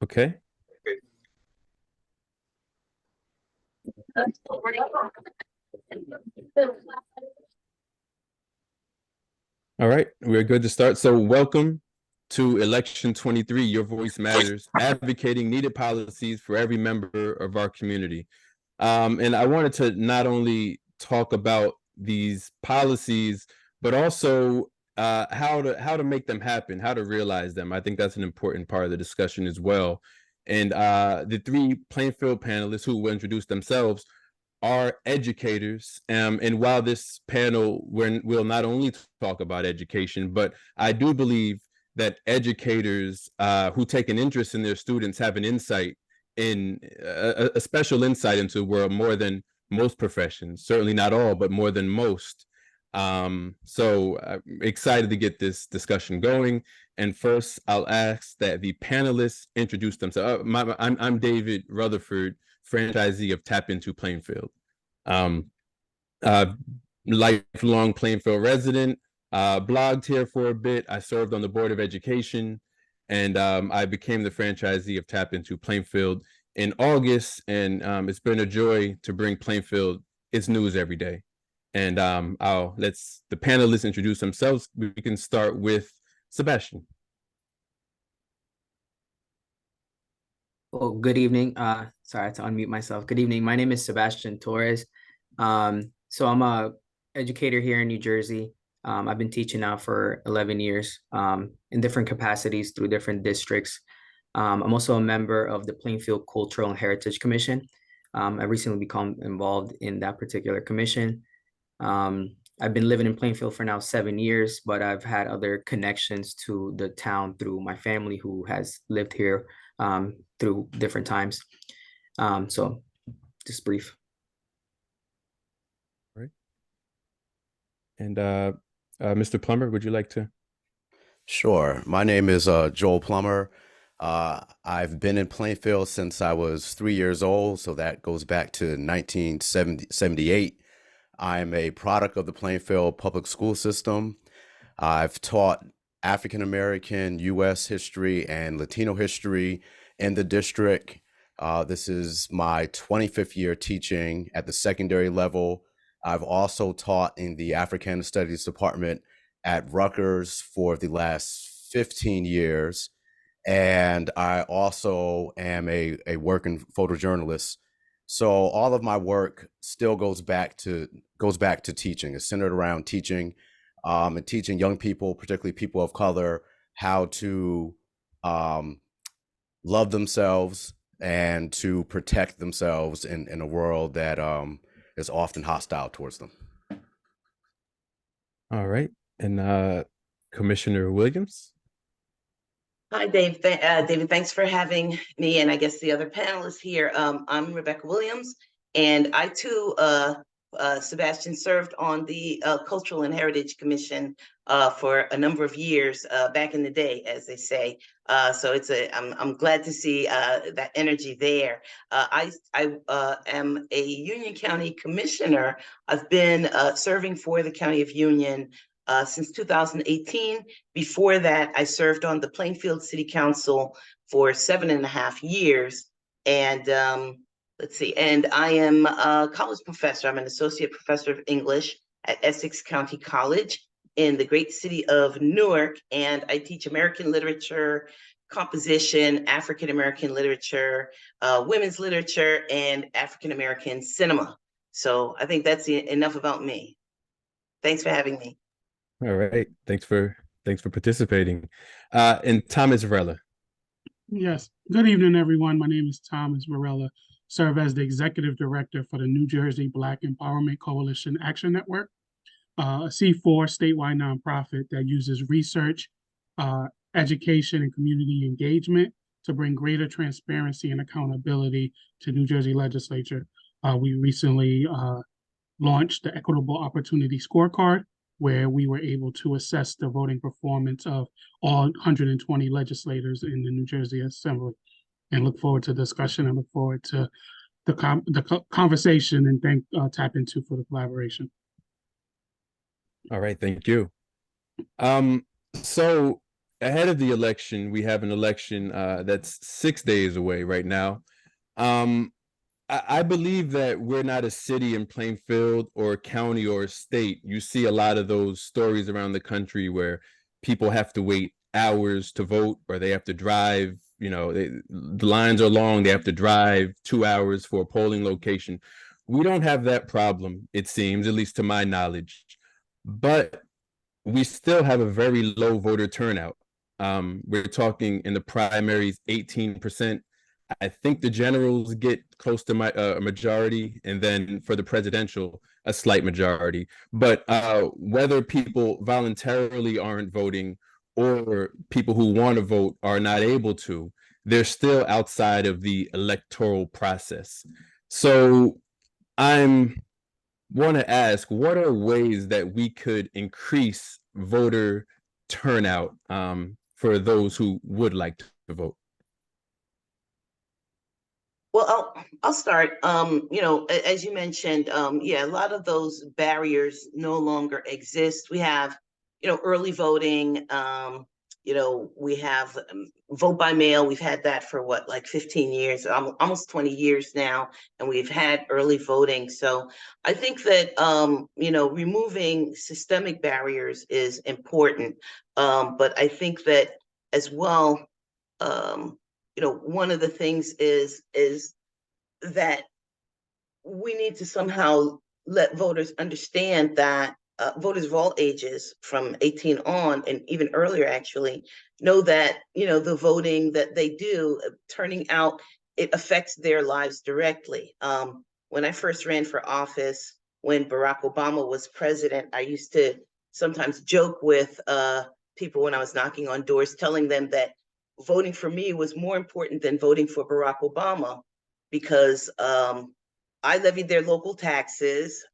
Okay. All right. We're good to start. So welcome to Election 23, Your Voice Matters, advocating needed policies for every member of our community. And I wanted to not only talk about these policies, but also how to make them happen, how to realize them. I think that's an important part of the discussion as well. And the three Plainfield panelists who will introduce themselves are educators. And while this panel will not only talk about education, but I do believe that educators who take an interest in their students have an insight in a special insight into the world more than most professions, certainly not all, but more than most. So I'm excited to get this discussion going. And first, I'll ask that the panelists introduce themselves. I'm David Rutherford, franchisee of Tap Into Plainfield. Um, uh, Lifelong Plainfield resident, blogged here for a bit. I served on the Board of Education, and I became the franchisee of Tap Into Plainfield in August. And it's been a joy to bring Plainfield its news every day. And I'll let the panelists introduce themselves. We can start with Sebastian. Well, good evening. Sorry to unmute myself. Good evening. My name is Sebastian Torres. So I'm a educator here in New Jersey. I've been teaching now for 11 years in different capacities through different districts. I'm also a member of the Plainfield Cultural and Heritage Commission. I recently become involved in that particular commission. I've been living in Plainfield for now 7 years, but I've had other connections to the town through my family who has lived here through different times. So just brief. Right. And Mr. Plummer, would you like to? Sure. My name is Joel Plummer. I've been in Plainfield since I was 3 years old, so that goes back to 1978. I'm a product of the Plainfield public school system. I've taught African American, U.S. history, and Latino history in the district. This is my 25th year teaching at the secondary level. I've also taught in the Africana Studies department at Rutgers for the last 15 years. And I also am a working photojournalist. So all of my work still goes back to teaching. It's centered around teaching and teaching young people, particularly people of color, how to love themselves and to protect themselves in a world that is often hostile towards them. All right. And Commissioner Williams. Hi, Dave. David, thanks for having me and I guess the other panelists here. I'm Rebecca Williams, and I too, Sebastian, served on the Cultural and Heritage Commission for a number of years back in the day, as they say. So I'm glad to see that energy there. I am a Union County Commissioner. I've been serving for the County of Union since 2018. Before that, I served on the Plainfield City Council for 7.5 years. And let's see, and I am a college professor. I'm an associate professor of English at Essex County College in the great city of Newark. And I teach American literature, composition, African American literature, women's literature, and African American cinema. So I think that's enough about me. Thanks for having me. All right. Thanks for participating. And Thomas Varela. Yes. Good evening, everyone. My name is Thomas Varela. Serve as the executive director for the New Jersey Black Empowerment Coalition Action Network, a C4 statewide nonprofit that uses research, education, and community engagement to bring greater transparency and accountability to New Jersey legislature. We recently launched the Equitable Opportunity Scorecard, where we were able to assess the voting performance of all 120 legislators in the New Jersey Assembly, and look forward to discussion and look forward to the conversation, and thank Tap Into for the collaboration. All right, thank you. So ahead of the election, we have an election that's 6 days away right now. Um, I believe that we're not a city in Plainfield or a county or a state. You see a lot of those stories around the country where people have to wait hours to vote, or they have to drive, the lines are long, they have to drive 2 hours for a polling location. We don't have that problem, it seems, at least to my knowledge. But we still have a very low voter turnout. We're talking in the primaries, 18%. I think the generals get close to a majority, and then for the presidential, a slight majority. But whether people voluntarily aren't voting or people who want to vote are not able to, they're still outside of the electoral process. So I'm want to ask, what are ways that we could increase voter turnout for those who would like to vote? Well, I'll start. As you mentioned, yeah, a lot of those barriers no longer exist. We have, early voting. We have vote by mail. We've had that for what, like 15 years, almost 20 years now, and we've had early voting. So I think that removing systemic barriers is important. But I think that as well, one of the things is that we need to somehow let voters understand that voters of all ages from 18 on, and even earlier actually, know that, the voting that they do, turning out, it affects their lives directly. When I first ran for office, when Barack Obama was president, I used to sometimes joke with people when I was knocking on doors, telling them that voting for me was more important than voting for Barack Obama, because I levied their local taxes,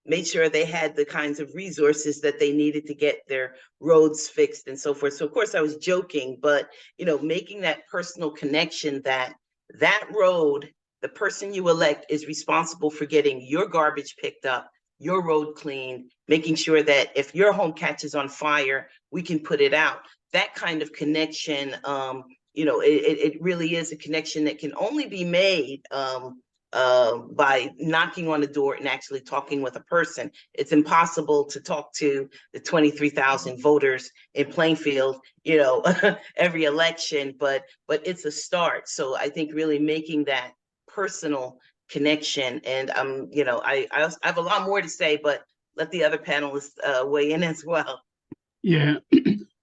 made sure they had the kinds of resources that they needed to get their roads fixed and so forth. So of course I was joking, but making that personal connection that that road, the person you elect is responsible for getting your garbage picked up, your road cleaned, making sure that if your home catches on fire, we can put it out. That kind of connection, it really is a connection that can only be made by knocking on the door and actually talking with a person. It's impossible to talk to the 23,000 voters in Plainfield, every election, but it's a start. So I think really making that personal connection, and I have a lot more to say, but let the other panelists weigh in as well. Yeah,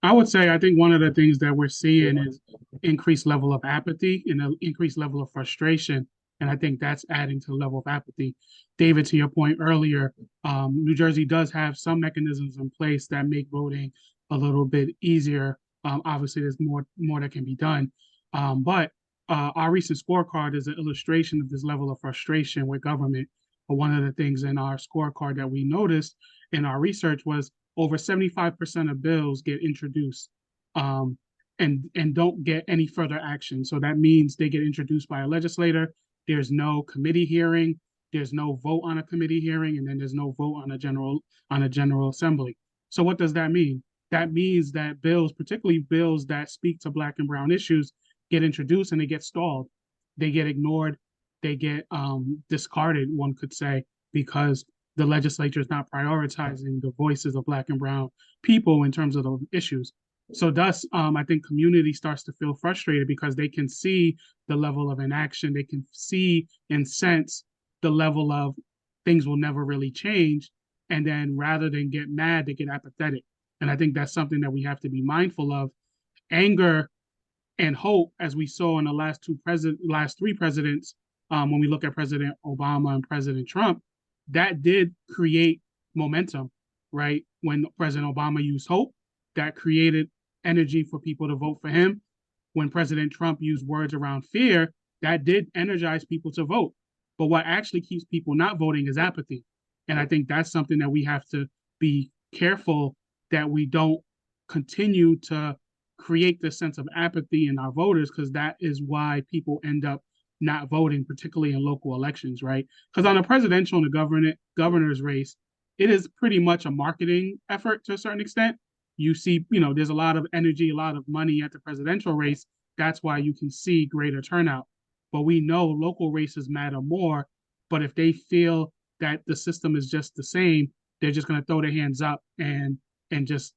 I would say I think one of the things that we're seeing is increased level of apathy and an increased level of frustration. And I think that's adding to the level of apathy. David, to your point earlier, New Jersey does have some mechanisms in place that make voting a little bit easier. Obviously, there's more that can be done. But our recent scorecard is an illustration of this level of frustration with government. But one of the things in our scorecard that we noticed in our research was over 75% of bills get introduced and don't get any further action. So that means they get introduced by a legislator. There's no committee hearing. There's no vote on a committee hearing, and then there's no vote on a general assembly. So what does that mean? That means that bills, particularly bills that speak to Black and brown issues, get introduced and they get stalled. They get ignored. They get discarded, one could say, because the legislature is not prioritizing the voices of Black and brown people in terms of the issues. So thus, I think community starts to feel frustrated because they can see the level of inaction. They can see and sense the level of things will never really change. And then rather than get mad, they get apathetic. And I think that's something that we have to be mindful of. Anger and hope, as we saw in the last three presidents, when we look at President Obama and President Trump, that did create momentum, right? When President Obama used hope, that created energy for people to vote for him. When President Trump used words around fear, that did energize people to vote. But what actually keeps people not voting is apathy. And I think that's something that we have to be careful that we don't continue to create this sense of apathy in our voters, because that is why people end up not voting, particularly in local elections, right? Because on a presidential and a governor's race, it is pretty much a marketing effort to a certain extent. You see, there's a lot of energy, a lot of money at the presidential race. That's why you can see greater turnout. But we know local races matter more. But if they feel that the system is just the same, they're just going to throw their hands up and just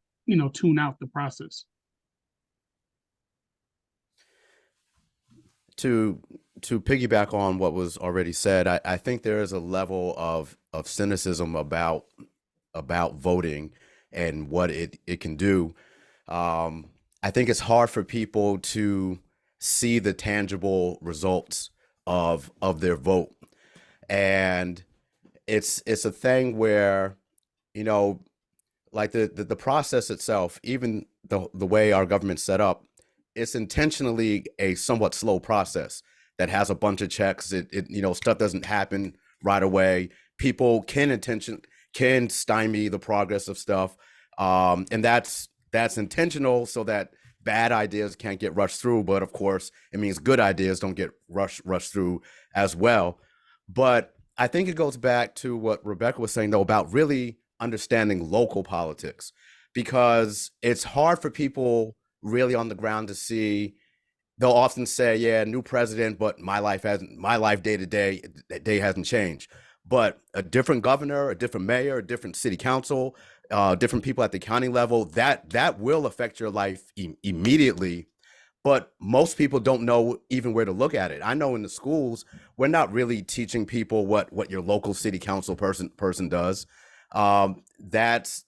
tune out the process. To piggyback on what was already said, I think there is a level of cynicism about voting and what it can do. I think it's hard for people to see the tangible results of their vote, and it's a thing where, like the process itself, even the way our government's set up, it's intentionally a somewhat slow process that has a bunch of checks. Stuff doesn't happen right away. People can stymie the progress of stuff, and that's intentional so that bad ideas can't get rushed through. But of course, it means good ideas don't get rushed through as well. But I think it goes back to what Rebecca was saying, though, about really understanding local politics, because it's hard for people really on the ground to see. They'll often say, yeah, new president, but my life day to day hasn't changed. But a different governor, a different mayor, a different city council, different people at the county level, that will affect your life immediately. But most people don't know even where to look at it. I know in the schools, we're not really teaching people what your local city council person does. That's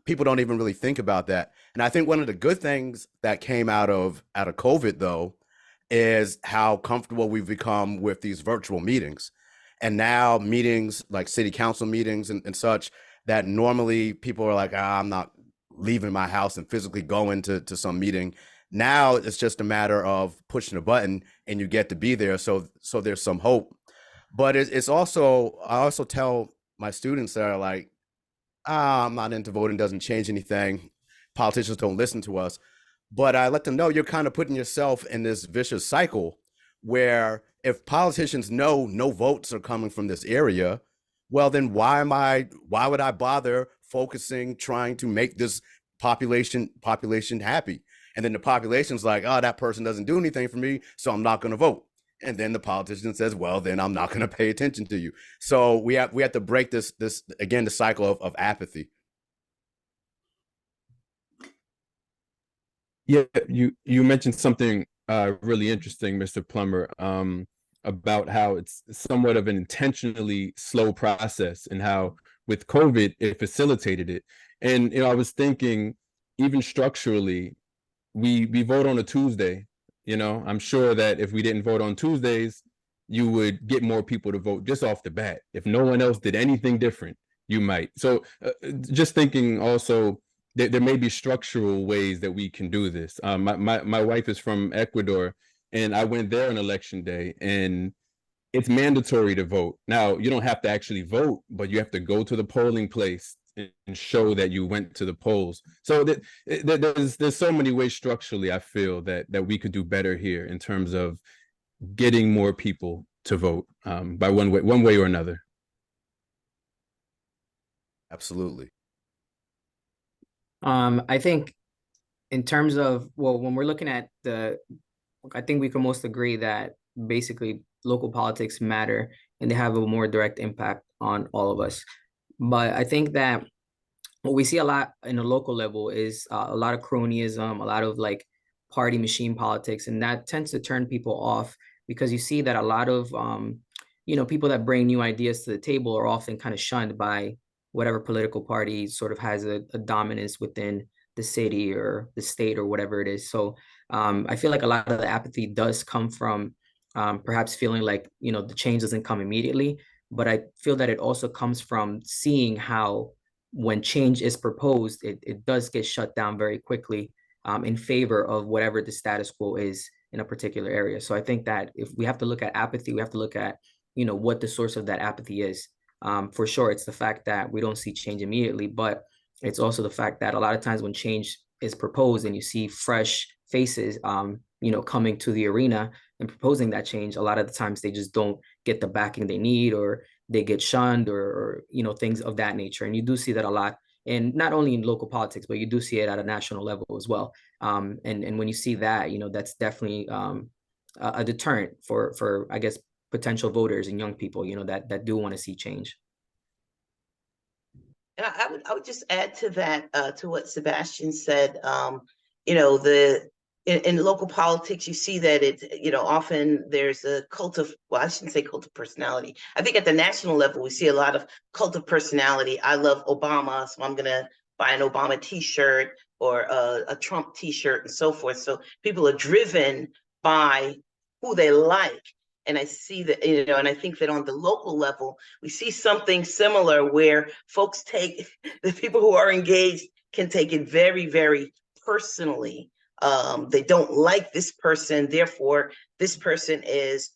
People don't even really think about that. And I think one of the good things that came out of COVID, though, is how comfortable we've become with these virtual meetings. And now meetings like city council meetings and such, that normally people are like, I'm not leaving my house and physically going to some meeting. Now it's just a matter of pushing a button and you get to be there. So there's some hope. But it's also, I also tell my students that are like, I'm not into voting, doesn't change anything. Politicians don't listen to us. But I let them know you're kind of putting yourself in this vicious cycle where if politicians know no votes are coming from this area, well, then why would I bother focusing, trying to make this population happy? And then the population's like, oh, that person doesn't do anything for me, so I'm not going to vote. And then the politician says, well, then I'm not going to pay attention to you. So we have to break this again, the cycle of apathy. Yeah, you mentioned something really interesting, Mr. Plummer, about how it's somewhat of an intentionally slow process and how with COVID it facilitated it. And I was thinking, even structurally, we vote on a Tuesday. I'm sure that if we didn't vote on Tuesdays, you would get more people to vote just off the bat. If no one else did anything different, you might. So just thinking also there may be structural ways that we can do this. My wife is from Ecuador, and I went there on election day, and it's mandatory to vote. Now, you don't have to actually vote, but you have to go to the polling place and show that you went to the polls. So there's so many ways structurally, I feel that we could do better here in terms of getting more people to vote by one way or another. Absolutely. I think in terms of, well, when we're looking at I think we can most agree that basically local politics matter and they have a more direct impact on all of us. But I think that what we see a lot in the local level is a lot of cronyism, a lot of like party machine politics, and that tends to turn people off because you see that a lot of people that bring new ideas to the table are often kind of shunned by whatever political party sort of has a dominance within the city or the state or whatever it is. So I feel like a lot of the apathy does come from perhaps feeling like the change doesn't come immediately, but I feel that it also comes from seeing how when change is proposed, it does get shut down very quickly in favor of whatever the status quo is in a particular area. So I think that if we have to look at apathy, we have to look at, what the source of that apathy is. For sure, it's the fact that we don't see change immediately, but it's also the fact that a lot of times when change is proposed and you see fresh faces, coming to the arena and proposing that change, a lot of the times they just don't get the backing they need, or they get shunned or things of that nature. And you do see that a lot, and not only in local politics, but you do see it at a national level as well. And when you see that, that's definitely a deterrent for I guess potential voters and young people, that do want to see change. And I would just add to that, to what Sebastian said. In local politics, you see that it's, often there's a cult of, well, I shouldn't say cult of personality. I think at the national level, we see a lot of cult of personality. I love Obama, so I'm gonna buy an Obama t-shirt or a Trump t-shirt and so forth. So people are driven by who they like. And I see that, and I think that on the local level, we see something similar where folks take, the people who are engaged can take it very, very personally. They don't like this person, therefore this person is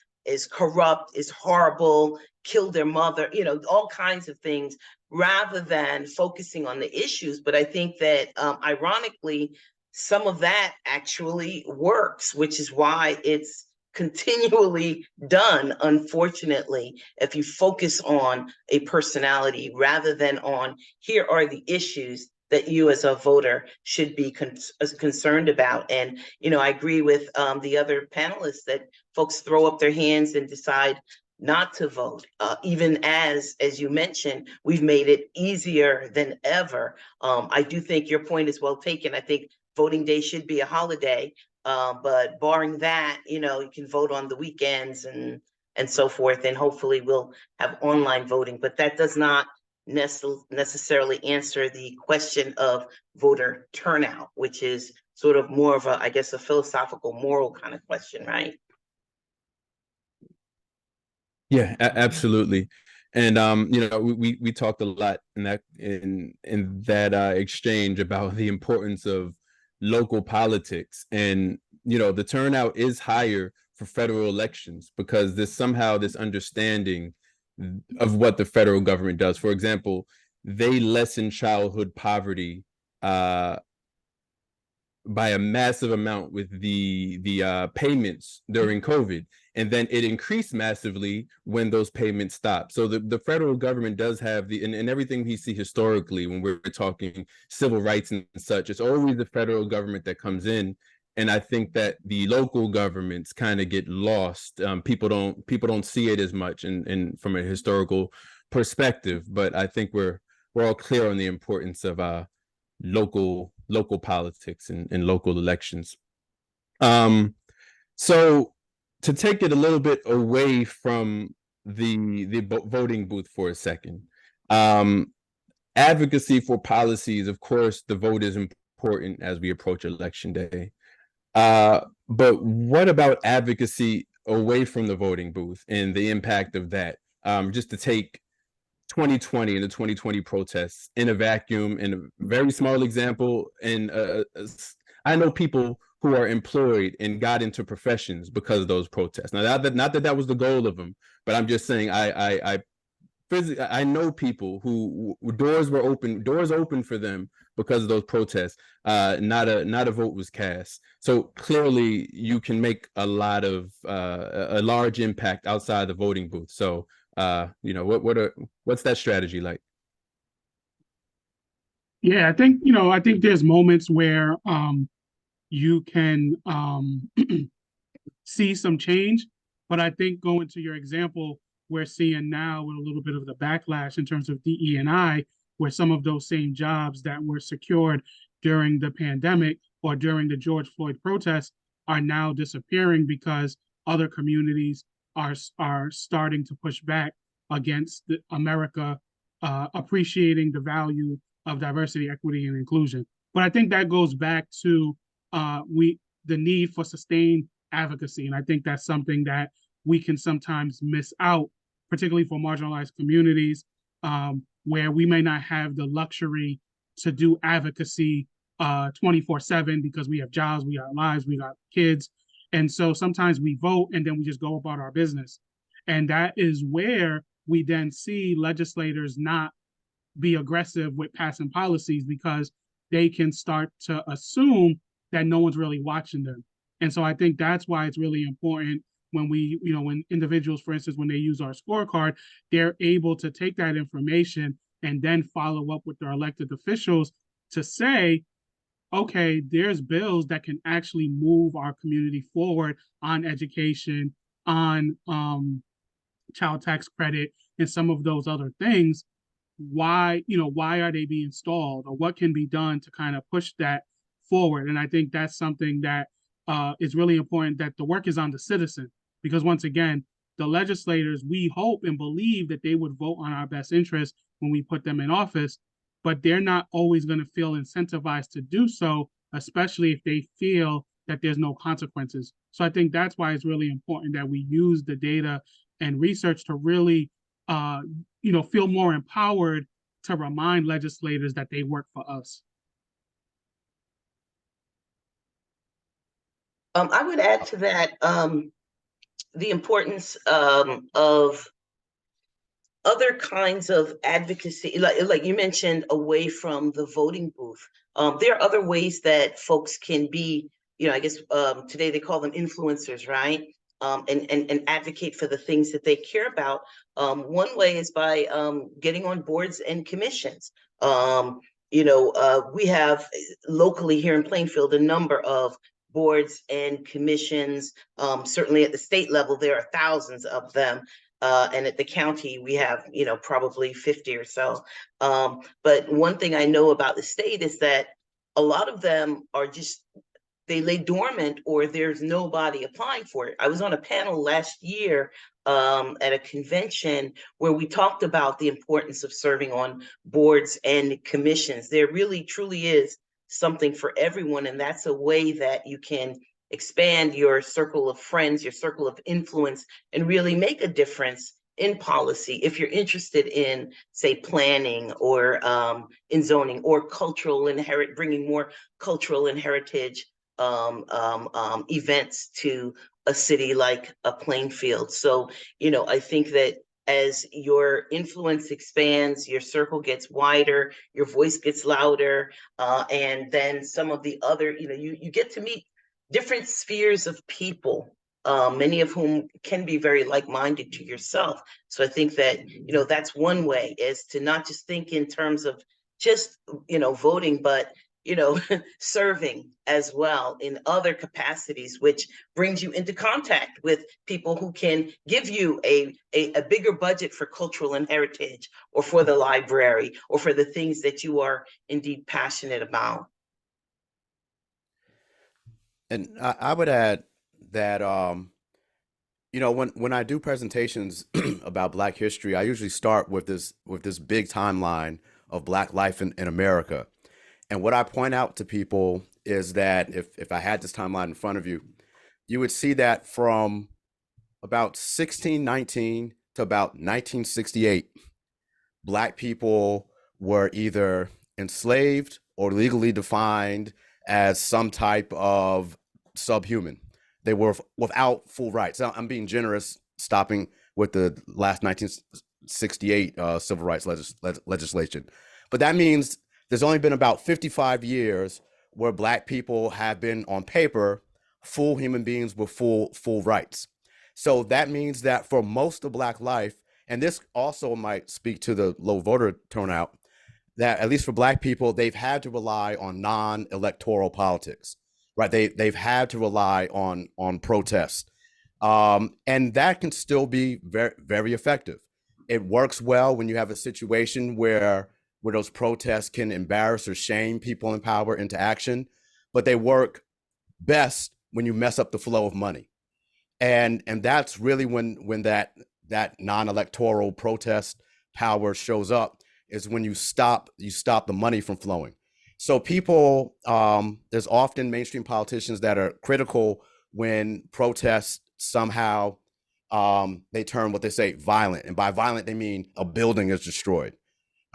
corrupt, is horrible, killed their mother, all kinds of things, rather than focusing on the issues. But I think that ironically, some of that actually works, which is why it's continually done, unfortunately, if you focus on a personality rather than on here are the issues that you as a voter should be concerned about. And, I agree with the other panelists that folks throw up their hands and decide not to vote, even as you mentioned, we've made it easier than ever. I do think your point is well taken. I think voting day should be a holiday. But barring that, you can vote on the weekends and so forth, and hopefully we'll have online voting. But that does not necessarily answer the question of voter turnout, which is sort of more of I guess, a philosophical, moral kind of question, right? Yeah, absolutely. And we talked a lot in that exchange about the importance of local politics, and the turnout is higher for federal elections because there's somehow this understanding of what the federal government does. For example, they lessen childhood poverty by a massive amount with the payments during COVID, and then it increased massively when those payments stopped. So the federal government does have and everything we see historically when we're talking civil rights and such, it's always the federal government that comes in. And I think that the local governments kind of get lost. People don't see it as much in from a historical perspective, but I think we're all clear on the importance of local politics and local elections. So to take it a little bit away from the voting booth for a second, advocacy for policies, of course, the vote is important as we approach election day. But what about advocacy away from the voting booth and the impact of that? Just to take 2020 and the 2020 protests in a vacuum, in a very small example, and I know people who are employed and got into professions because of those protests. Now, not that was the goal of them, but I'm just saying I know people who doors open for them because of those protests. Not a vote was cast. So clearly, you can make a large impact outside the voting booth. So what's that strategy like? Yeah, I think there's moments where you can see some change, but I think going to your example, we're seeing now with a little bit of the backlash in terms of DE&I, where some of those same jobs that were secured during the pandemic or during the George Floyd protests are now disappearing because other communities are starting to push back against America appreciating the value of diversity, equity, and inclusion. But I think that goes back to the need for sustained advocacy. And I think that's something that we can sometimes miss out, particularly for marginalized communities, where we may not have the luxury to do advocacy 24/7 because we have jobs, we got lives, we got kids. And so sometimes we vote and then we just go about our business. And that is where we then see legislators not be aggressive with passing policies because they can start to assume that no one's really watching them. And so I think that's why it's really important when when individuals, for instance, when they use our scorecard, they're able to take that information and then follow up with their elected officials to say, okay, there's bills that can actually move our community forward on education, on child tax credit, and some of those other things. Why are they being stalled, or what can be done to kind of push that forward? And I think that's something that is really important, that the work is on the citizen, because once again, the legislators, we hope and believe that they would vote on our best interest when we put them in office, but they're not always going to feel incentivized to do so, especially if they feel that there's no consequences. So I think that's why it's really important that we use the data and research to really feel more empowered to remind legislators that they work for us. I would add to that the importance of other kinds of advocacy, like you mentioned, away from the voting booth. There are other ways that folks can be, I guess today they call them influencers, right? And advocate for the things that they care about. One way is by getting on boards and commissions. We have locally here in Plainfield a number of boards and commissions. Certainly at the state level, there are thousands of them. And at the county, we have, probably 50 or so. But one thing I know about the state is that a lot of them are just, they lay dormant, or there's nobody applying for it. I was on a panel last year at a convention where we talked about the importance of serving on boards and commissions. There really truly is something for everyone, and that's a way that you can expand your circle of friends, your circle of influence, and really make a difference in policy if you're interested in, say, planning or in zoning or bringing more cultural and heritage events to a city like a Plainfield. So, I think that as your influence expands, your circle gets wider, your voice gets louder, and then some of the other, you get to meet different spheres of people, many of whom can be very like-minded to yourself. So I think that, that's one way, is to not just think in terms of just, voting, but, serving as well in other capacities, which brings you into contact with people who can give you a bigger budget for cultural and heritage, or for the library, or for the things that you are indeed passionate about. And I would add that, when I do presentations about Black history, I usually start with this big timeline of Black life in America. And what I point out to people is that if I had this timeline in front of you, you would see that from about 1619 to about 1968, Black people were either enslaved or legally defined as some type of subhuman. They were without full rights. Now, I'm being generous, stopping with the last 1968 civil rights legislation. But that means there's only been about 55 years where Black people have been, on paper, full human beings with full rights. So that means that for most of Black life, and this also might speak to the low voter turnout, that at least for Black people, they've had to rely on non-electoral politics, right? They've had to rely on protest, and that can still be very, very effective. It works well when you have a situation where those protests can embarrass or shame people in power into action, but they work best when you mess up the flow of money. And that's really when that non-electoral protest power shows up, is when you stop the money from flowing. So people, there's often mainstream politicians that are critical when protests somehow, they turn what they say violent. And by violent, they mean a building is destroyed.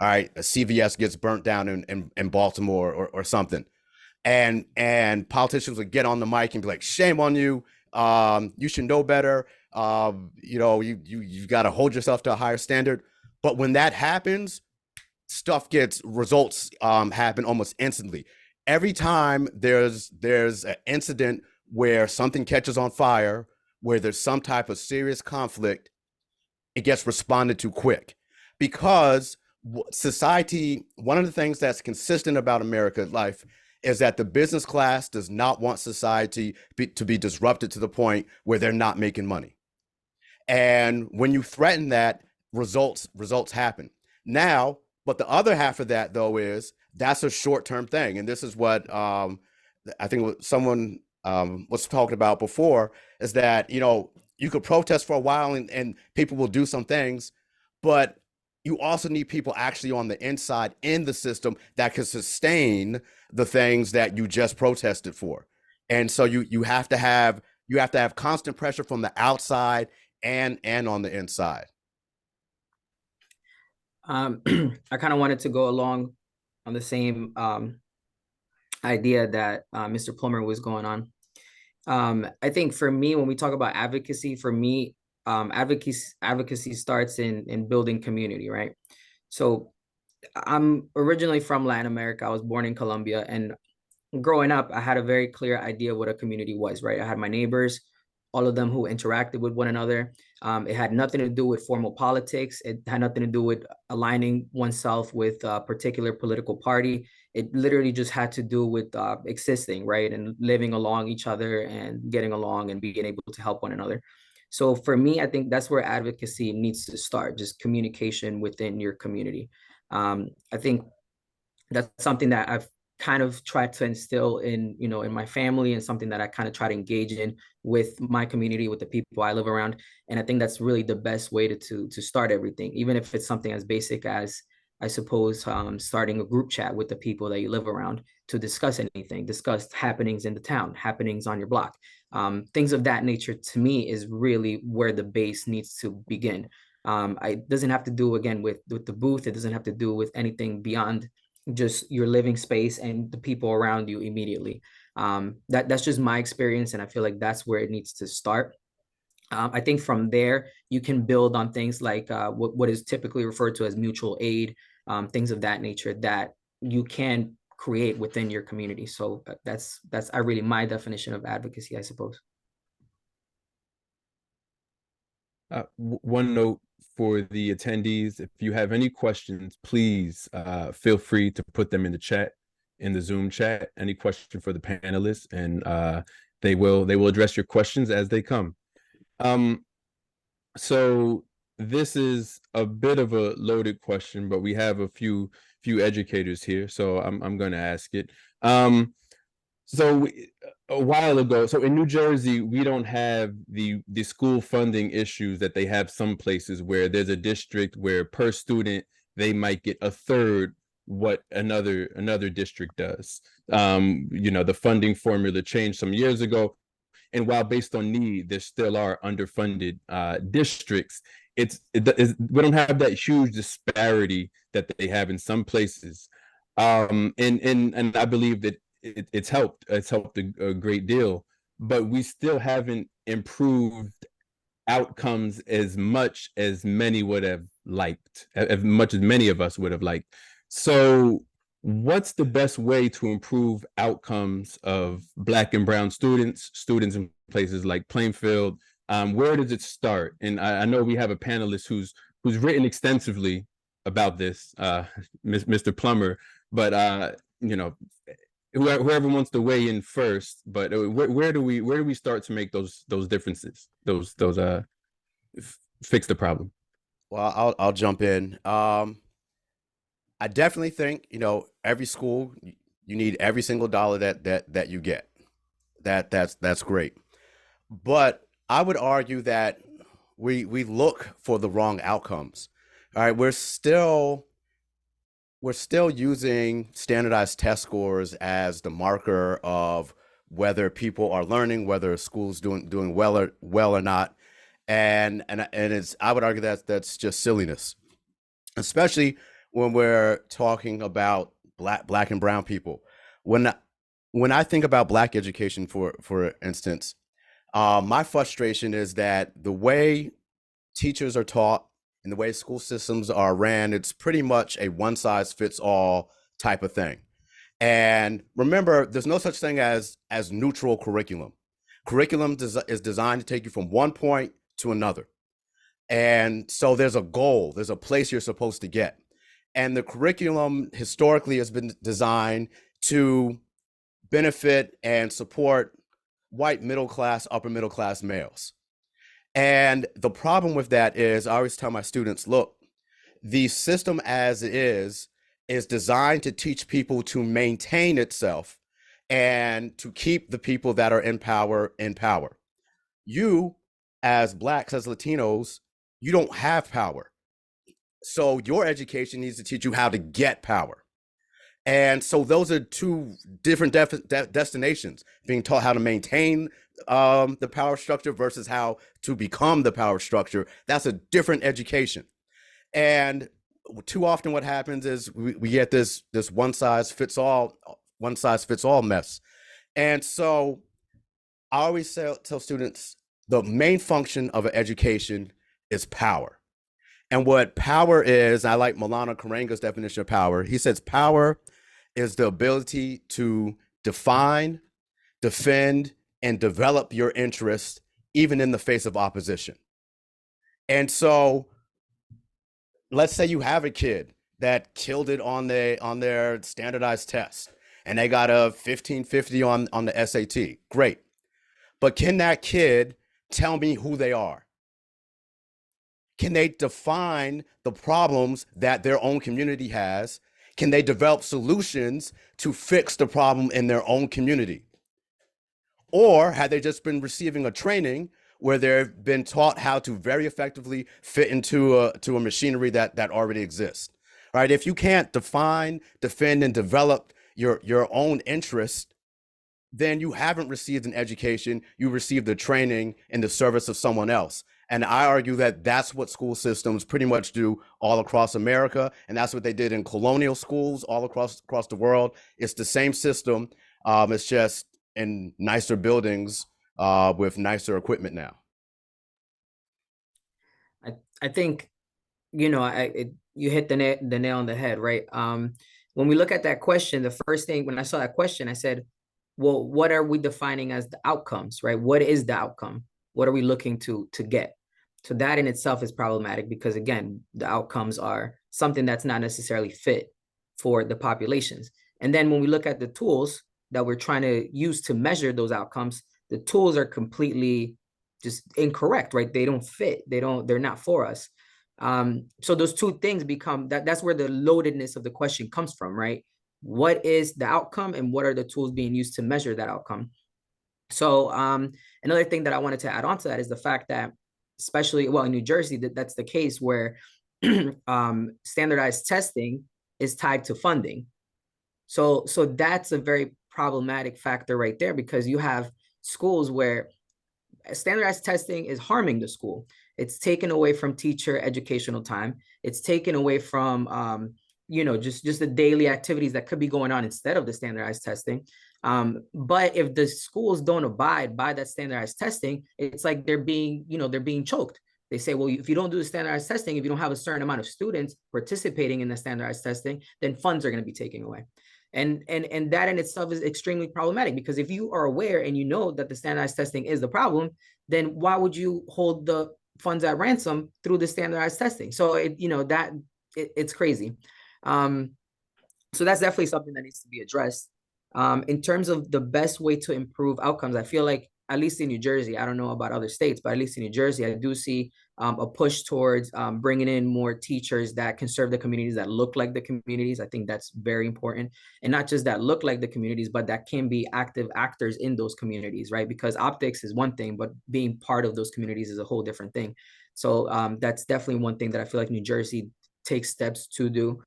All right, a CVS gets burnt down in Baltimore or something. And politicians would get on the mic and be like, shame on you. You should know better. You got to hold yourself to a higher standard. But when that happens, results happen almost instantly. Every time there's an incident where something catches on fire, where there's some type of serious conflict, it gets responded to quick. Because society, one of the things that's consistent about American life is that the business class does not want society to be disrupted to the point where they're not making money. And when you threaten that, results happen. Now, but the other half of that, though, is that's a short-term thing. And this is what I think someone was talking about before, is that, you could protest for a while and people will do some things, but you also need people actually on the inside in the system that can sustain the things that you just protested for. And so you have to have constant pressure from the outside and on the inside. I kind of wanted to go along on the same idea that Mr. Plummer was going on. I think for me, when we talk about advocacy, for me, advocacy starts in building community, right? So I'm originally from Latin America. I was born in Colombia, and growing up, I had a very clear idea what a community was, right? I had my neighbors, all of them who interacted with one another. It had nothing to do with formal politics. It had nothing to do with aligning oneself with a particular political party. It literally just had to do with existing, right? And living along each other and getting along and being able to help one another. So for me, I think that's where advocacy needs to start, just communication within your community. I think that's something that I've kind of tried to instill in my family, and something that I kind of try to engage in with my community, with the people I live around. And I think that's really the best way to start everything, even if it's something as basic as, I suppose, starting a group chat with the people that you live around to discuss anything, discuss happenings in the town, happenings on your block. Things of that nature, to me, is really where the base needs to begin. It doesn't have to do, again, with the booth. It doesn't have to do with anything beyond just your living space and the people around you immediately. That's just my experience, and I feel like that's where it needs to start. I think from there you can build on things like what is typically referred to as mutual aid, things of that nature that you can create within your community. So that's really my definition of advocacy, I suppose. One note for the attendees: if you have any questions, please feel free to put them in the chat, in the Zoom chat. Any question for the panelists, and they will address your questions as they come. So this is a bit of a loaded question, but we have a few educators here, so I'm going to ask it. So a while ago, so in New Jersey, we don't have the school funding issues that they have some places, where there's a district where per student they might get a third what another district does. The funding formula changed some years ago, and while based on need, there still are underfunded districts. We don't have that huge disparity that they have in some places, and I believe that it's helped a great deal, but we still haven't improved outcomes as much as many would have liked, as much as many of us would have liked. So what's the best way to improve outcomes of Black and brown students in places like Plainfield? Where does it start? And I know we have a panelist who's written extensively about this, Mr. Plummer, but whoever wants to weigh in first. But where do we start to make those differences, those fix the problem? Well, I'll jump in. I definitely think, every school, you need every single dollar that you get. That's great. But I would argue that we look for the wrong outcomes. All right, we're still using standardized test scores as the marker of whether people are learning, whether a school's doing well or not. And I would argue that that's just silliness, especially when we're talking about black and brown people. When I think about Black education, for instance, my frustration is that the way teachers are taught and the way school systems are ran, it's pretty much a one-size-fits-all type of thing. And remember, there's no such thing as neutral curriculum. Curriculum is designed to take you from one point to another. And so there's a goal, there's a place you're supposed to get. And the curriculum historically has been designed to benefit and support white middle class, upper middle class males. And the problem with that is I always tell my students, look, the system as it is designed to teach people to maintain itself and to keep the people that are in power in power. You, as Blacks, as Latinos, you don't have power. So your education needs to teach you how to get power. And so those are two different destinations, being taught how to maintain the power structure versus how to become the power structure. That's a different education. And too often what happens is we get this one size fits all mess. And so I always tell students the main function of an education is power. And what power is, I like Maulana Karenga's definition of power. He says power is the ability to define, defend, and develop your interest even in the face of opposition. And so let's say you have a kid that killed it on their standardized test and they got a 1550 on the SAT. Great. But can that kid tell me who they are? Can they define the problems that their own community has? Can they develop solutions to fix the problem in their own community? Or had they just been receiving a training where they've been taught how to very effectively fit into a machinery that already exists? Right? If you can't define, defend, and develop your own interest, then you haven't received an education. You received the training in the service of someone else. And I argue that that's what school systems pretty much do all across America. And that's what they did in colonial schools all across the world. It's the same system. It's just in nicer buildings with nicer equipment now. I think, you know, you hit the nail on the head, right? When we look at that question, the first thing, when I saw that question, I said, well, what are we defining as the outcomes, right? What is the outcome? What are we looking to get? So that in itself is problematic because, again, the outcomes are something that's not necessarily fit for the populations. And then when we look at the tools that we're trying to use to measure those outcomes, the tools are completely just incorrect, right? They don't fit. They're not for us. So those two things become that's where the loadedness of the question comes from, right? What is the outcome and what are the tools being used to measure that outcome? So another thing that I wanted to add on to that is the fact that, especially, well, in New Jersey, that's the case where standardized testing is tied to funding. So that's a very problematic factor right there, because you have schools where standardized testing is harming the school. It's taken away from teacher educational time. It's taken away from, you know, just the daily activities that could be going on instead of the standardized testing. But if the schools don't abide by that standardized testing, it's like they're being choked. They say, well, if you don't do the standardized testing, if you don't have a certain amount of students participating in the standardized testing, then funds are going to be taken away. And that in itself is extremely problematic, because if you are aware and you know that the standardized testing is the problem, then why would you hold the funds at ransom through the standardized testing? So it's crazy. So that's definitely something that needs to be addressed. In terms of the best way to improve outcomes, I feel like, at least in New Jersey, I don't know about other states, but at least in New Jersey, I do see a push towards bringing in more teachers that can serve the communities, that look like the communities. I think that's very important. And not just that look like the communities, but that can be active actors in those communities, right? Because optics is one thing, but being part of those communities is a whole different thing. So that's definitely one thing that I feel like New Jersey takes steps to do.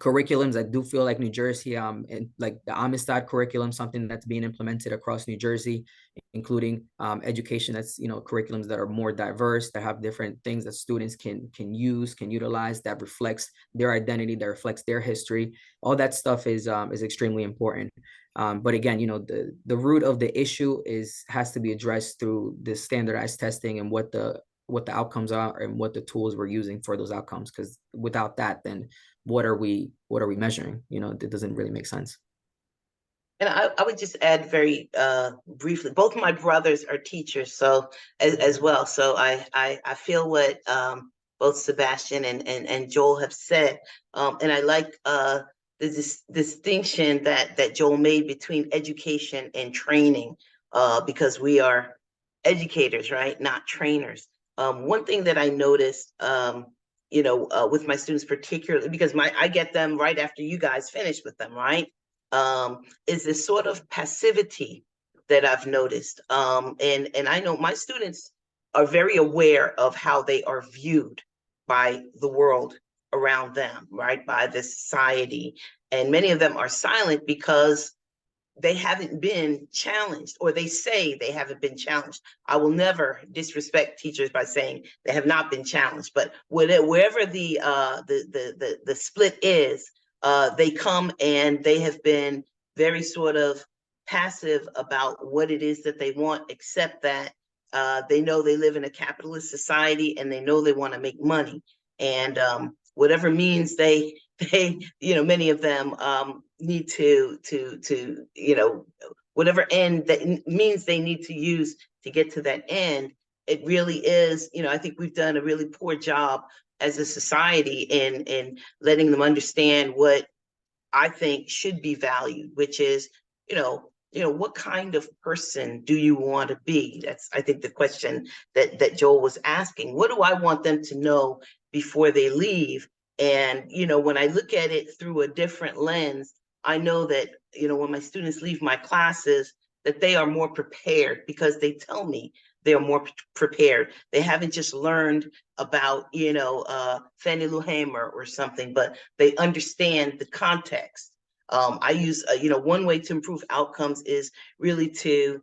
Curriculums, I do feel like New Jersey, and like the Amistad curriculum, something that's being implemented across New Jersey, including education that's, curriculums that are more diverse, that have different things that students can utilize, that reflects their identity, that reflects their history. All that stuff is extremely important. But again, the root of the issue has to be addressed through the standardized testing and what the outcomes are and what the tools we're using for those outcomes. Because without that, then what are we measuring? It doesn't really make sense. And I would just add very briefly, both my brothers are teachers, so as well. So I feel what both Sebastian and Joel have said. And I like the distinction that Joel made between education and training, because we are educators, right? Not trainers. One thing that I noticed, with my students, particularly because I get them right after you guys finish with them, right? Is this sort of passivity that I've noticed. And I know my students are very aware of how they are viewed by the world around them, right? By the society. And many of them are silent because they haven't been challenged, or they say they haven't been challenged. I will never disrespect teachers by saying they have not been challenged, but wherever the split is, they come and they have been very sort of passive about what it is that they want, except that they know they live in a capitalist society and they know they want to make money. And whatever means they many of them need to whatever end that means they need to use to get to that end. It really is, I think we've done a really poor job as a society in letting them understand what I think should be valued, which is, what kind of person do you want to be? That's, I think, the question that Joel was asking. What do I want them to know before they leave? And, when I look at it through a different lens, I know that, when my students leave my classes, that they are more prepared because they tell me they're more prepared. They haven't just learned about, Fannie Lou Hamer or something, but they understand the context. I use, one way to improve outcomes is really to,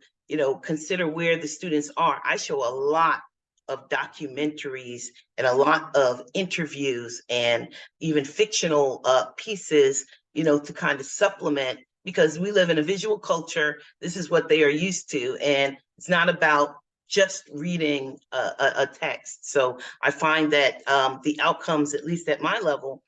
consider where the students are. I show a lot of documentaries and a lot of interviews and even fictional pieces, to kind of supplement, because we live in a visual culture. This is what they are used to. And it's not about just reading a text. So I find that the outcomes, at least at my level,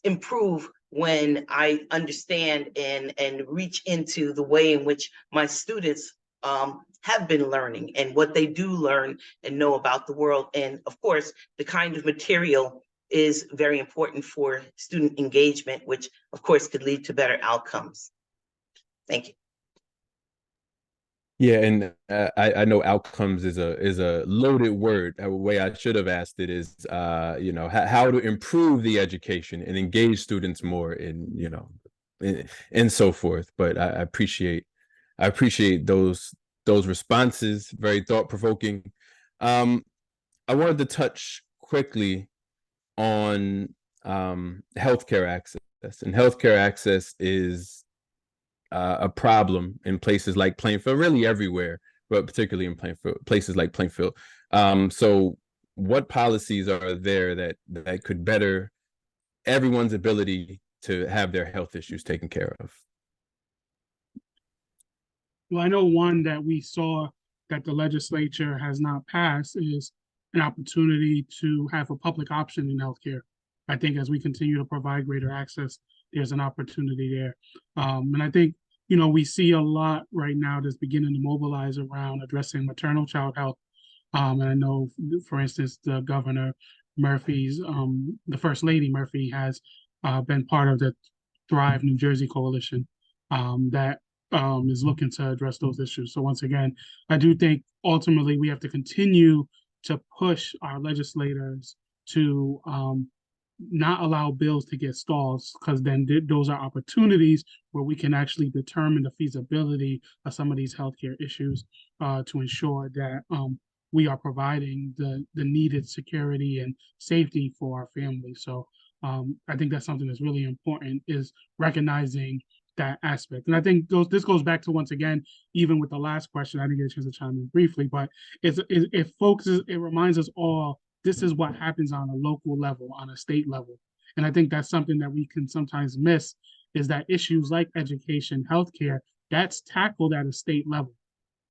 improve when I understand and reach into the way in which my students have been learning and what they do learn and know about the world. And of course, the kind of material is very important for student engagement, which of course could lead to better outcomes. Thank you. Yeah, and I know outcomes is a loaded word. The way I should have asked it is, how to improve the education and engage students more and so forth. But I appreciate those responses, very thought provoking. I wanted to touch quickly on healthcare access, and healthcare access is a problem in places like Plainfield, really everywhere, but particularly in places like Plainfield. So what policies are there that could better everyone's ability to have their health issues taken care of? Well, I know one that we saw that the legislature has not passed is an opportunity to have a public option in healthcare. I think as we continue to provide greater access, there's an opportunity there. And I think, we see a lot right now that's beginning to mobilize around addressing maternal child health. And I know, for instance, the Governor Murphy's, the First Lady Murphy has been part of the Thrive New Jersey Coalition that is looking to address those issues. So once again, I do think ultimately we have to continue to push our legislators to not allow bills to get stalled, because then those are opportunities where we can actually determine the feasibility of some of these healthcare issues to ensure that we are providing the needed security and safety for our families. So I think that's something that's really important, is recognizing that aspect. And I think this goes back to, once again, even with the last question, I didn't get a chance to chime in briefly, but it reminds us all, this is what happens on a local level, on a state level. And I think that's something that we can sometimes miss, is that issues like education, healthcare, that's tackled at a state level.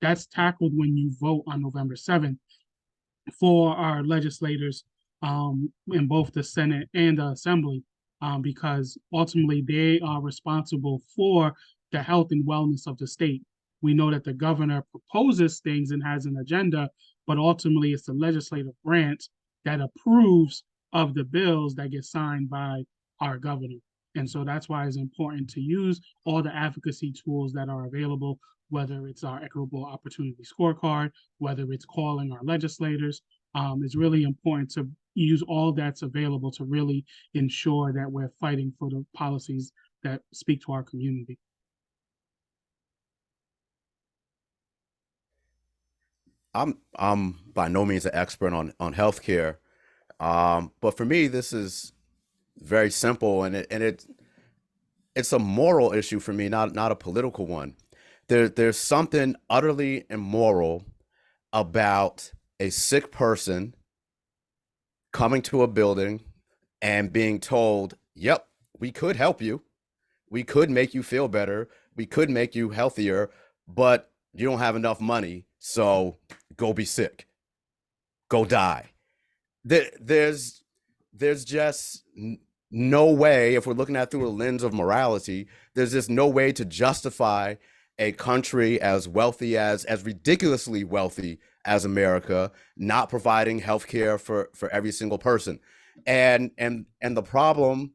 That's tackled when you vote on November 7th for our legislators in both the Senate and the Assembly, because ultimately they are responsible for the health and wellness of the state. We know that the governor proposes things and has an agenda, but ultimately it's the legislative branch that approves of the bills that get signed by our governor. And so that's why it's important to use all the advocacy tools that are available, whether it's our equitable opportunity scorecard, whether it's calling our legislators. It's really important to use all that's available to really ensure that we're fighting for the policies that speak to our community. I'm by no means an expert on healthcare, but for me, this is very simple, and it's a moral issue for me, not a political one. There's something utterly immoral about a sick person coming to a building and being told, "Yep, we could help you. We could make you feel better. We could make you healthier, but you don't have enough money, so go be sick. Go die." There's just no way, if we're looking at through a lens of morality, there's just no way to justify a country as wealthy as ridiculously wealthy as America not providing healthcare for every single person. And the problem,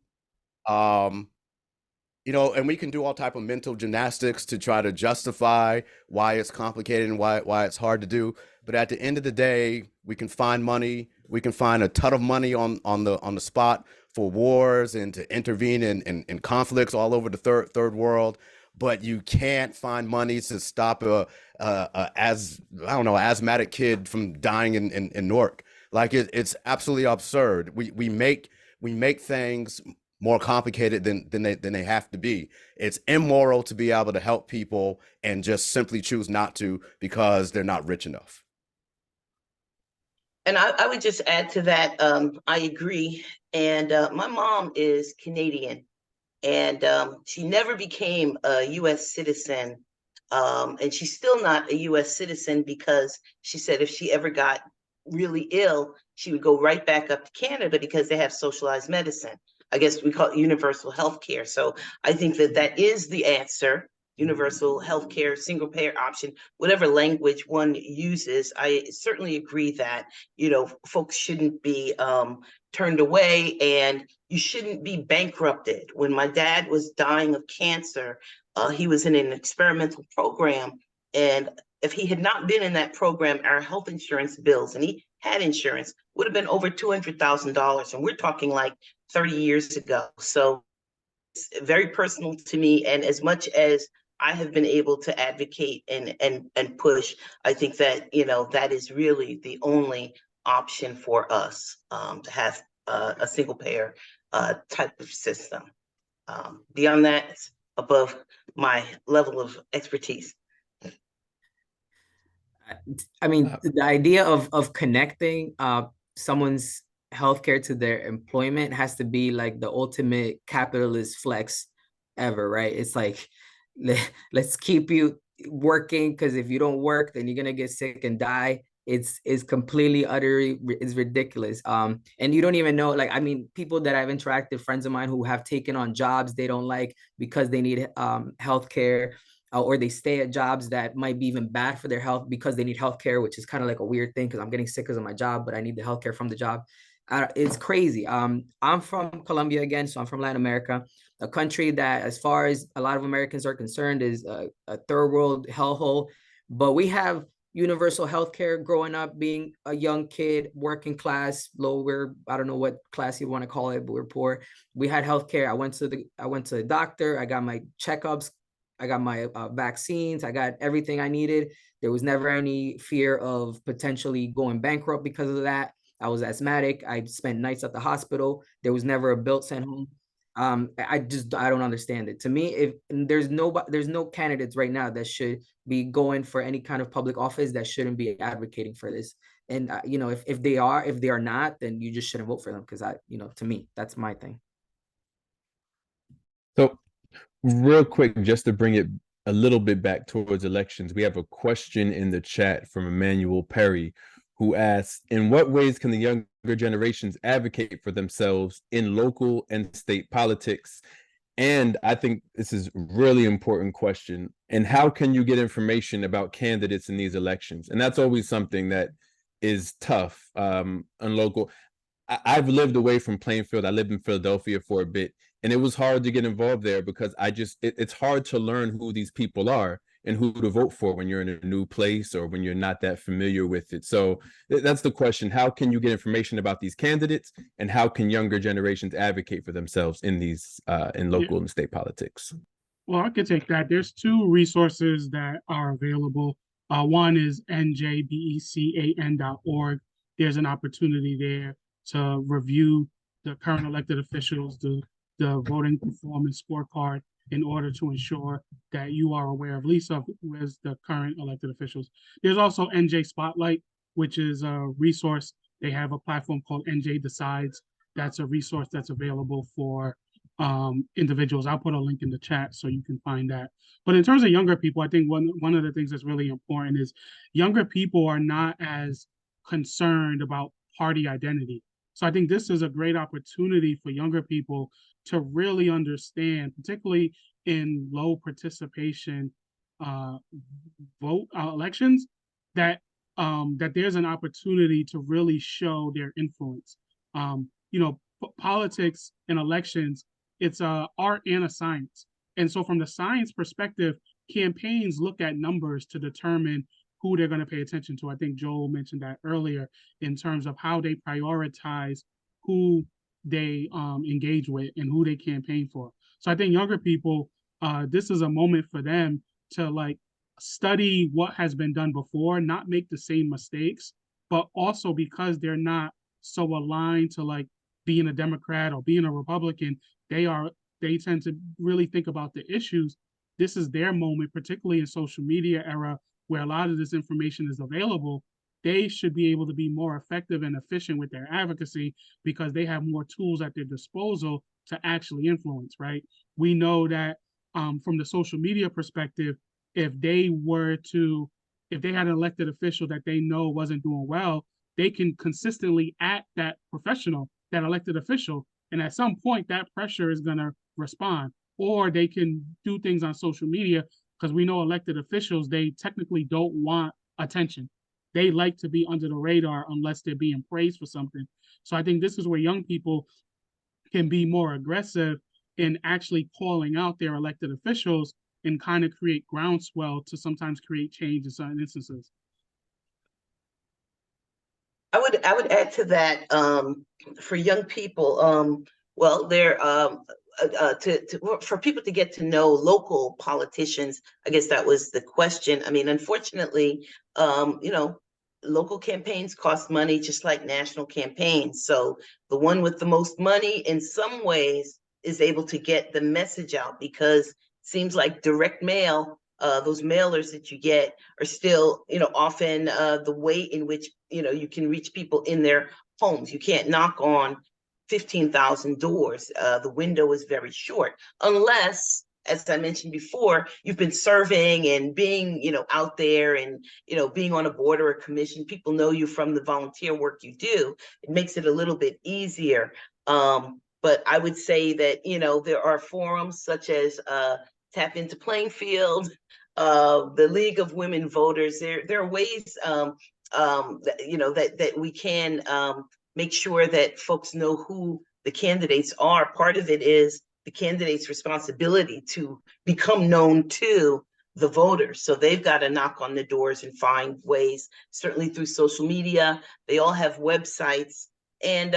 and we can do all type of mental gymnastics to try to justify why it's complicated and why it's hard to do. But at the end of the day, we can find money. We can find a ton of money on the spot for wars and to intervene in conflicts all over the third world. But you can't find money to stop asthmatic kid from dying in Newark. Like it's absolutely absurd. We make things more complicated than they have to be. It's immoral to be able to help people and just simply choose not to because they're not rich enough. And I would just add to that, I agree. And my mom is Canadian, and she never became a U.S. citizen. And she's still not a U.S. citizen because she said if she ever got really ill, she would go right back up to Canada because they have socialized medicine. I guess we call it universal health care. So I think that is the answer. Universal health care, single payer option, whatever language one uses. I certainly agree that, folks shouldn't be turned away, and you shouldn't be bankrupted. When my dad was dying of cancer, he was in an experimental program. And if he had not been in that program, our health insurance bills, and he had insurance, would have been over $200,000. And we're talking like 30 years ago. So it's very personal to me. And as much as I have been able to advocate and push, I think that, that is really the only option for us, to have a single payer type of system. Beyond that, it's above my level of expertise. I mean, the idea of connecting someone's healthcare to their employment has to be like the ultimate capitalist flex ever, right? It's like, let's keep you working, because if you don't work, then you're gonna get sick and die. It's completely utterly, it's ridiculous. And you don't even know, like, I mean, people that I've interacted, friends of mine who have taken on jobs they don't like because they need healthcare, or they stay at jobs that might be even bad for their health because they need healthcare, which is kind of like a weird thing because I'm getting sick because of my job, but I need the healthcare from the job. It's crazy. I'm from Colombia again, so I'm from Latin America, a country that, as far as a lot of Americans are concerned, is a third world hellhole. But we have universal healthcare growing up, being a young kid, working class, lower, I don't know what class you want to call it, but we're poor. We had healthcare. I went to the doctor. I got my checkups. I got my vaccines. I got everything I needed. There was never any fear of potentially going bankrupt because of that. I was asthmatic. I spent nights at the hospital. There was never a bill sent home. I don't understand it. To me, if there's no candidates right now that should be going for any kind of public office that shouldn't be advocating for this. And if they are not, then you just shouldn't vote for them, because to me, that's my thing. So real quick, just to bring it a little bit back towards elections, we have a question in the chat from Emmanuel Perry, who asks, in what ways can the younger generations advocate for themselves in local and state politics? And I think this is really important question. And how can you get information about candidates in these elections? And that's always something that is tough on local. I've lived away from Plainfield. I lived in Philadelphia for a bit, and it was hard to get involved there because it's hard to learn who these people are and who to vote for when you're in a new place or when you're not that familiar with it. So that's the question. How can you get information about these candidates, and how can younger generations advocate for themselves in these in local and state politics? Well, I could take that. There's two resources that are available. One is njbecan.org. There's an opportunity there to review the current elected officials, the voting performance scorecard, in order to ensure that you are aware of at least of where's the current elected officials. There's also NJ Spotlight, which is a resource. They have a platform called NJ Decides. That's a resource that's available for individuals. I'll put a link in the chat so you can find that. But in terms of younger people, I think one of the things that's really important is younger people are not as concerned about party identity. So I think this is a great opportunity for younger people to really understand, particularly in low participation vote elections, that that there's an opportunity to really show their influence. Politics and elections, it's a art and a science. And so from the science perspective, campaigns look at numbers to determine who they're going to pay attention to. I think Joel mentioned that earlier in terms of how they prioritize who they engage with and who they campaign for. So I think younger people, this is a moment for them to like study what has been done before, not make the same mistakes, but also because they're not so aligned to like being a Democrat or being a Republican, they tend to really think about the issues. This is their moment, particularly in social media era where a lot of this information is available. They should be able to be more effective and efficient with their advocacy because they have more tools at their disposal to actually influence, right? We know that from the social media perspective, if they had an elected official that they know wasn't doing well, they can consistently at that professional, that elected official, and at some point that pressure is going to respond. Or they can do things on social media because we know elected officials, they technically don't want attention. They like to be under the radar unless they're being praised for something. So I think this is where young people can be more aggressive in actually calling out their elected officials and kind of create groundswell to sometimes create change in certain instances. I would add to that for young people. Well, for people to get to know local politicians. I guess that was the question. I mean, unfortunately, local campaigns cost money just like national campaigns. So the one with the most money in some ways is able to get the message out because it seems like direct mail, those mailers that you get are still, often the way in which, you can reach people in their homes. You can't knock on 15,000 doors. The window is very short, unless, as I mentioned before, you've been serving and being, out there and, being on a board or a commission. People know you from the volunteer work you do. It makes it a little bit easier. But I would say that, there are forums such as Tap Into Plainfield, the League of Women Voters. There are ways, that we can make sure that folks know who the candidates are. Part of it is the candidate's responsibility to become known to the voters. So they've got to knock on the doors and find ways, certainly through social media. They all have websites. And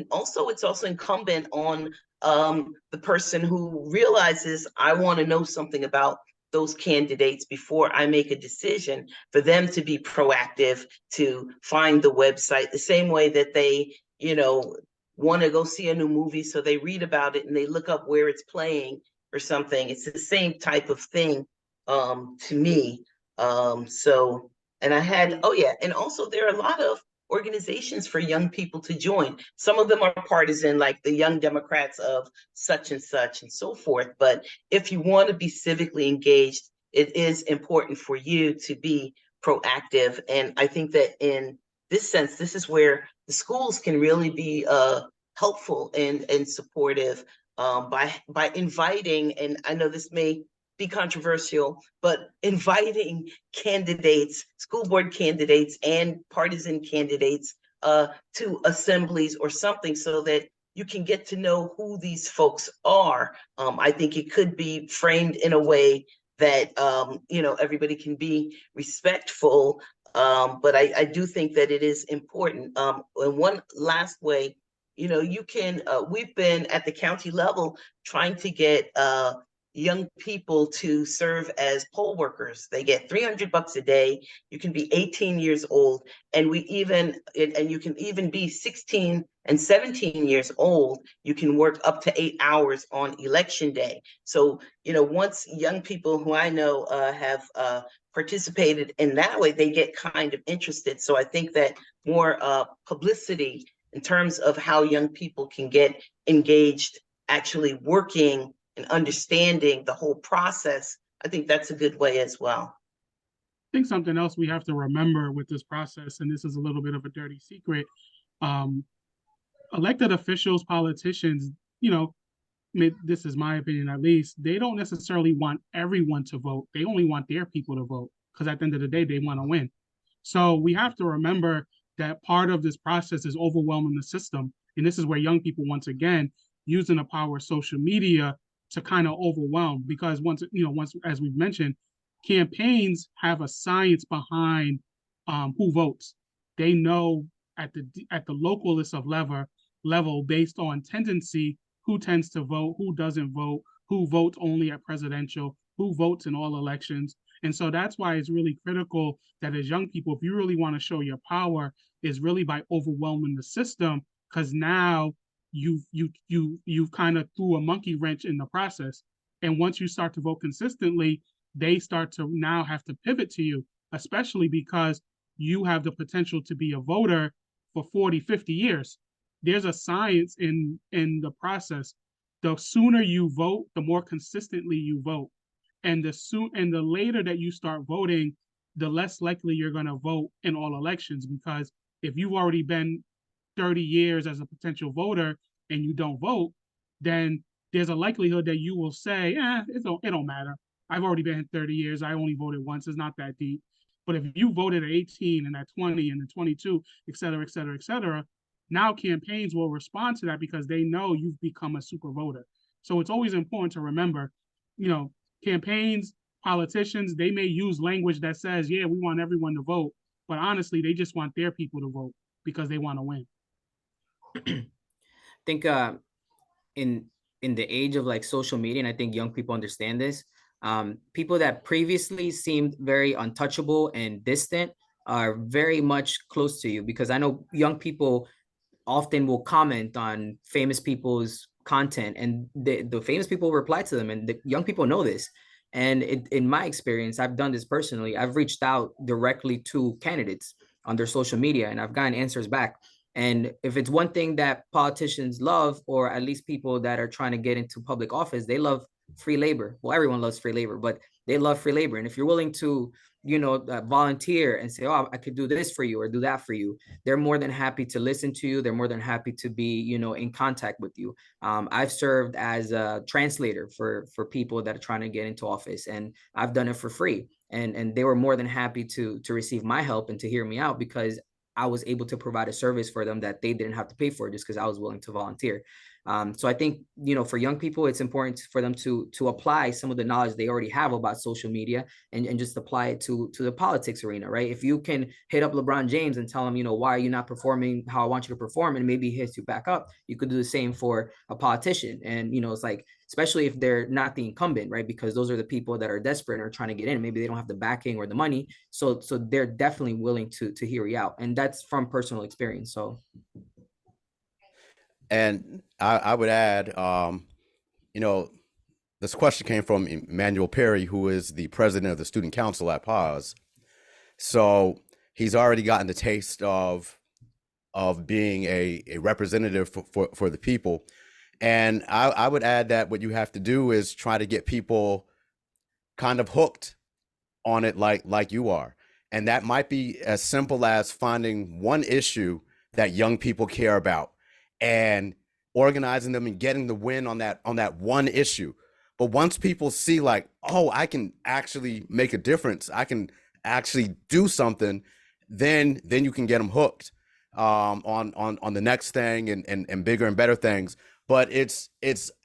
also it's also incumbent on the person who realizes I want to know something about those candidates before I make a decision, for them to be proactive, to find the website the same way that they, want to go see a new movie. So they read about it and they look up where it's playing or something. It's the same type of thing to me. And I had, and also there are a lot of organizations for young people to join. Some of them are partisan, like the Young Democrats of such and so forth. But if you want to be civically engaged, it is important for you to be proactive. And I think that in this sense, this is where the schools can really be helpful and supportive. by inviting, and I know this may be controversial, but inviting candidates, school board candidates and partisan candidates to assemblies or something so that you can get to know who these folks are. I think it could be framed in a way that, everybody can be respectful. But I do think that it is important. And one last way, you can, we've been at the county level trying to get young people to serve as poll workers. They get $300 a day. You can be 18 years old, and you can even be 16 and 17 years old. You can work up to 8 hours on election day. So, once young people who I know have participated in that way, they get kind of interested. So I think that more publicity in terms of how young people can get engaged, actually working and understanding the whole process, I think that's a good way as well. I think something else we have to remember with this process, and this is a little bit of a dirty secret, elected officials, politicians, this is my opinion at least, they don't necessarily want everyone to vote. They only want their people to vote because at the end of the day, they want to win. So we have to remember that part of this process is overwhelming the system. And this is where young people, once again, using the power of social media to kind of overwhelm, because once, as we've mentioned, campaigns have a science behind who votes. They know at the localist of level based on tendency, who tends to vote, who doesn't vote, who votes only at presidential, who votes in all elections. And so that's why it's really critical that as young people, if you really want to show your power, is really by overwhelming the system, because now you've kind of threw a monkey wrench in the process. And once you start to vote consistently, they start to now have to pivot to you, especially because you have the potential to be a voter for 40, 50 years. There's a science in the process. The sooner you vote, the more consistently you vote. And the later that you start voting, the less likely you're going to vote in all elections. Because if you've already been 30 years as a potential voter and you don't vote, then there's a likelihood that you will say, it don't matter. I've already been here 30 years. I only voted once. It's not that deep. But if you voted at 18 and at 20 and at 22, et cetera, et cetera, et cetera, now campaigns will respond to that because they know you've become a super voter. So it's always important to remember, campaigns, politicians, they may use language that says, yeah, we want everyone to vote. But honestly, they just want their people to vote because they want to win. I think in the age of like social media, and I think young people understand this, people that previously seemed very untouchable and distant are very much close to you, because I know young people often will comment on famous people's content, and the famous people reply to them, and the young people know this. And in my experience, I've done this personally. I've reached out directly to candidates on their social media, and I've gotten answers back. And if it's one thing that politicians love, or at least people that are trying to get into public office, they love free labor. Well, everyone loves free labor, but they love free labor. And if you're willing to, volunteer and say, oh, I could do this for you or do that for you, they're more than happy to listen to you. They're more than happy to be, in contact with you. I've served as a translator for people that are trying to get into office, and I've done it for free. And they were more than happy to receive my help and to hear me out, because I was able to provide a service for them that they didn't have to pay for, just because I was willing to volunteer. So I think, for young people, it's important for them to apply some of the knowledge they already have about social media and just apply it to the politics arena, right? If you can hit up LeBron James and tell him, why are you not performing how I want you to perform, and maybe he hits you back up, you could do the same for a politician. And, it's like, especially if they're not the incumbent, right? Because those are the people that are desperate and are trying to get in. Maybe they don't have the backing or the money. So they're definitely willing to hear you out. And that's from personal experience. So. And I would add, this question came from Emmanuel Perry, who is the president of the student council at PAWS. So he's already gotten the taste of being a representative for the people. And I would add that what you have to do is try to get people kind of hooked on it like you are. And that might be as simple as finding one issue that young people care about and organizing them and getting the win on that one issue. But once people see like, oh, I can actually make a difference, I can actually do something, then you can get them hooked on the next thing and bigger and better things. But it's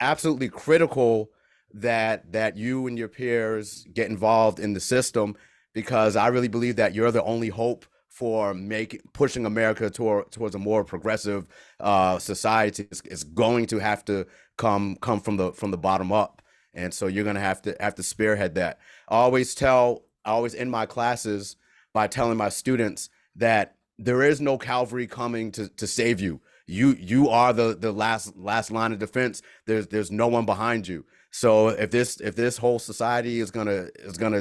absolutely critical that you and your peers get involved in the system, because I really believe that you're the only hope for pushing America towards a more progressive society. It's going to have to come from the bottom up, and so you're gonna have to spearhead that. I always end my classes by telling my students that there is no cavalry coming to save you. You are the last line of defense. There's no one behind you. So if this whole society is gonna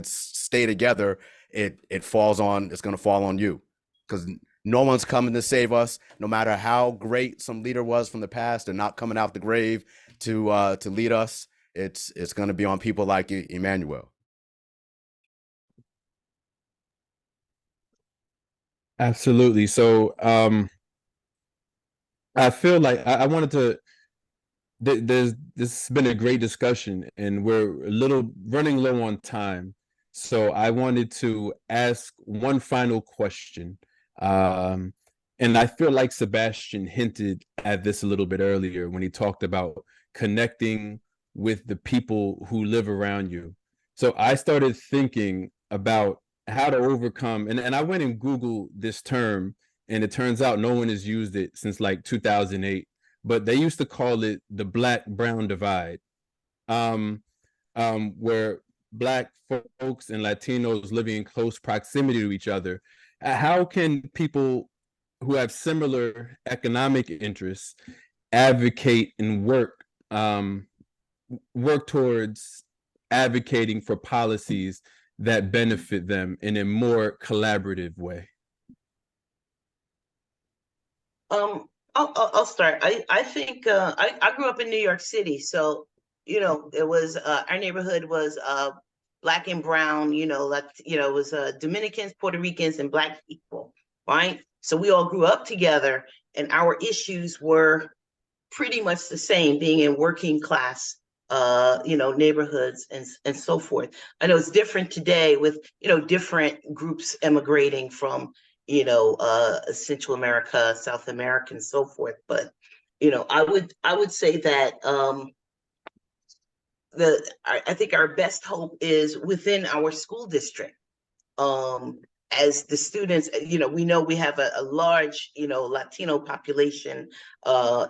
stay together, it's gonna fall on you, because no one's coming to save us. No matter how great some leader was from the past, they're not coming out the grave to lead us. It's gonna be on people like Emmanuel. Absolutely. So I feel like I wanted to this has been a great discussion, and we're a little running low on time. So I wanted to ask one final question. Um, and I feel like Sebastian hinted at this a little bit earlier when he talked about connecting with the people who live around you. So I started thinking about how to overcome, and I went and Googled this term, and it turns out no one has used it since like 2008, but they used to call it the Black Brown divide, um, where Black folks and Latinos living in close proximity to each other. How can people who have similar economic interests advocate and work towards advocating for policies that benefit them in a more collaborative way? I'll start. I think I grew up in New York City, so it was our neighborhood was Black and brown. It was Dominicans, Puerto Ricans, and Black people, right? So we all grew up together, and our issues were pretty much the same, being in working class neighborhoods and so forth. I know it's different today with different groups emigrating from Central America, South America, and so forth. But I would say that I think our best hope is within our school district. As the students, we know we have a large, Latino population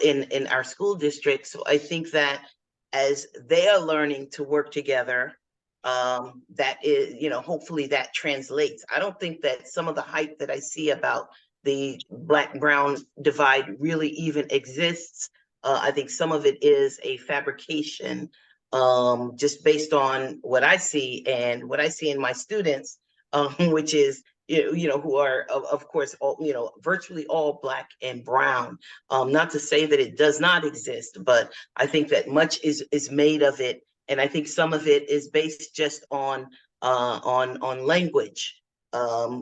in our school district. So I think that as they are learning to work together, that is, hopefully that translates. I don't think that some of the hype that I see about the Black-Brown divide really even exists. I think some of it is a fabrication, just based on what I see and what I see in my students, which is who are of course all virtually all Black and brown. Not to say that it does not exist, but I think that much is made of it, and I think some of it is based just on language,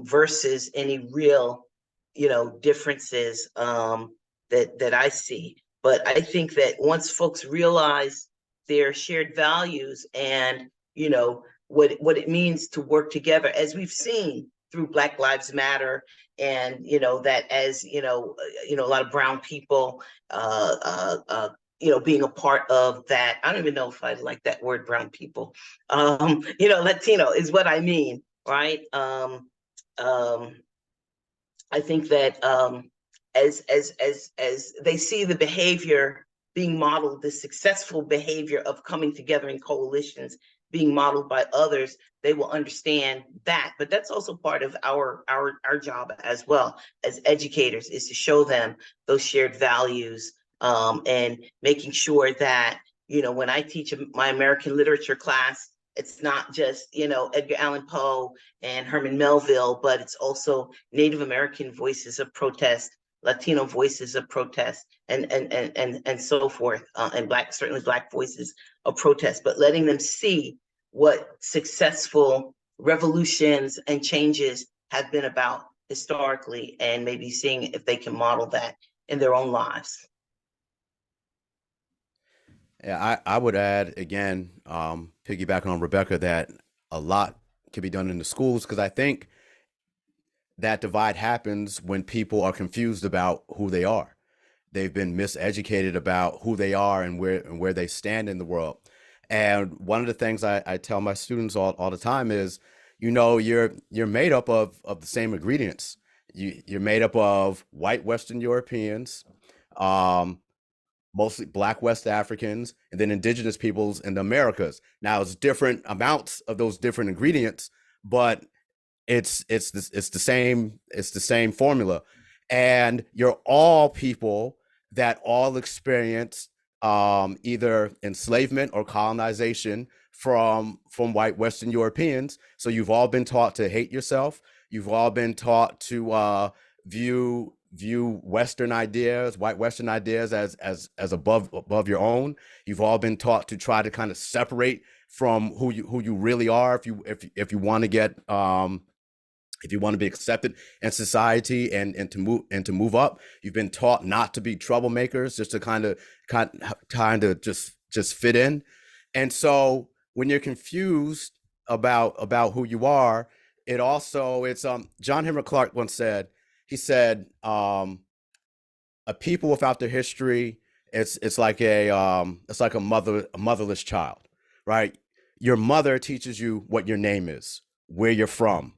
versus any real differences that I see. But I think that once folks realize their shared values and what it means to work together, as we've seen through Black Lives Matter, and that as a lot of brown people being a part of that. I don't even know if I like that word, brown people. Latino is what I mean, right? I think that as they see the behavior being modeled, the successful behavior of coming together in coalitions being modeled by others, they will understand that. But that's also part of our job as well as educators, is to show them those shared values, and making sure that when I teach my American literature class, it's not just Edgar Allan Poe and Herman Melville, but it's also Native American voices of protest, Latino voices of protest, and so forth, and certainly Black voices of protest, but letting them see what successful revolutions and changes have been about historically, and maybe seeing if they can model that in their own lives. Yeah, I would add again, piggybacking on Rebecca, that a lot can be done in the schools because I think that divide happens when people are confused about who they are. They've been miseducated about who they are and where they stand in the world. And one of the things I tell my students all the time is, you're made up of the same ingredients. You're made up of white Western Europeans, um, mostly Black West Africans, and then indigenous peoples in the Americas. Now it's different amounts of those different ingredients, but it's the same formula, and you're all people that all experience either enslavement or colonization from white Western Europeans. So you've all been taught to hate yourself. You've all been taught to view Western ideas, white Western ideas, as above your own. You've all been taught to try to kind of separate from who you really are if you want to get if you want to be accepted in society and to move up. You've been taught not to be troublemakers, just to kind of just fit in. And so when you're confused about who you are, it's John Henrik Clark once said, he said, a people without their history, it's like a motherless child, right? Your mother teaches you what your name is, where you're from,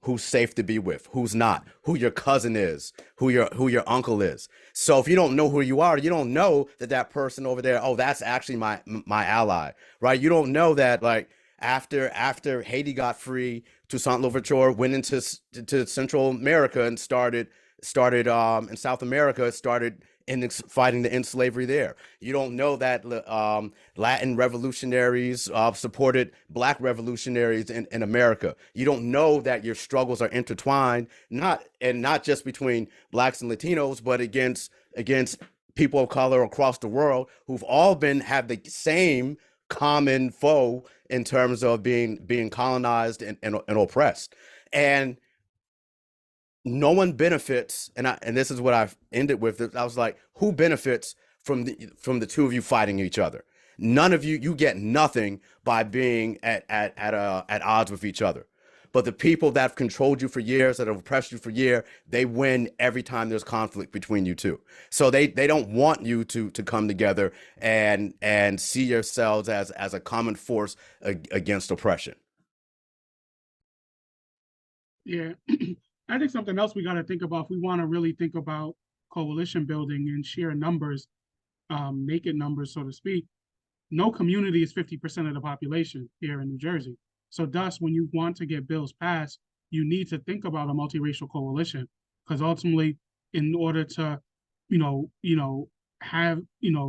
who's safe to be with, who's not, who your cousin is, who your uncle is. So if you don't know who you are, you don't know that person over there, oh, that's actually my ally, right? You don't know that, like, after Haiti got free, Toussaint Louverture went into to Central America and started in South America, started fighting to end slavery there. You don't know that Latin revolutionaries supported Black revolutionaries in America. You don't know that your struggles are intertwined, not just between Blacks and Latinos, but against people of color across the world who've all have the same common foe in terms of being colonized and oppressed. And no one benefits, and this is what I've ended with. I was like, who benefits from the two of you fighting each other? None of you get nothing by being at odds with each other. But the people that have controlled you for years, that have oppressed you for years, they win every time there's conflict between you two. So they don't want you to come together and see yourselves as a common force against oppression. Yeah. I think something else we got to think about if we want to really think about coalition building and sheer numbers, naked numbers, so to speak. No community is 50% of the population here in New Jersey. So thus, when you want to get bills passed, you need to think about a multiracial coalition, because ultimately, in order to, have,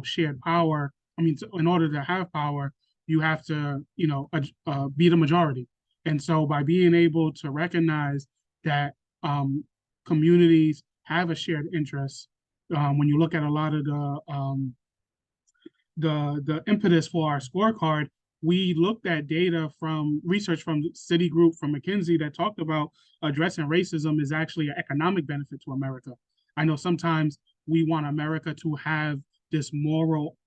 shared power, in order to have power, you have to, be the majority. And so by being able to recognize that communities have a shared interest, when you look at a lot of the impetus for our scorecard, we looked at data from research from Citigroup, from McKinsey, that talked about addressing racism is actually an economic benefit to America. I know sometimes we want America to have this moral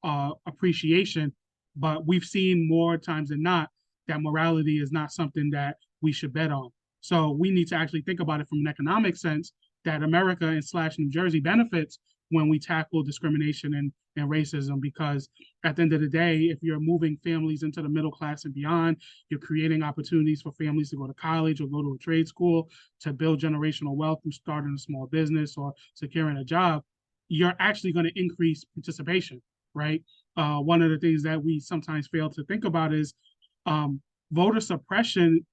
appreciation, but we've seen more times than not that morality is not something that we should bet on. So we need to actually think about it from an economic sense, that America and / New Jersey benefits when we tackle discrimination and racism, because at the end of the day, if you're moving families into the middle class and beyond, you're creating opportunities for families to go to college or go to a trade school, to build generational wealth through starting a small business or securing a job, you're actually going to increase participation, right? One of the things that we sometimes fail to think about is voter suppression.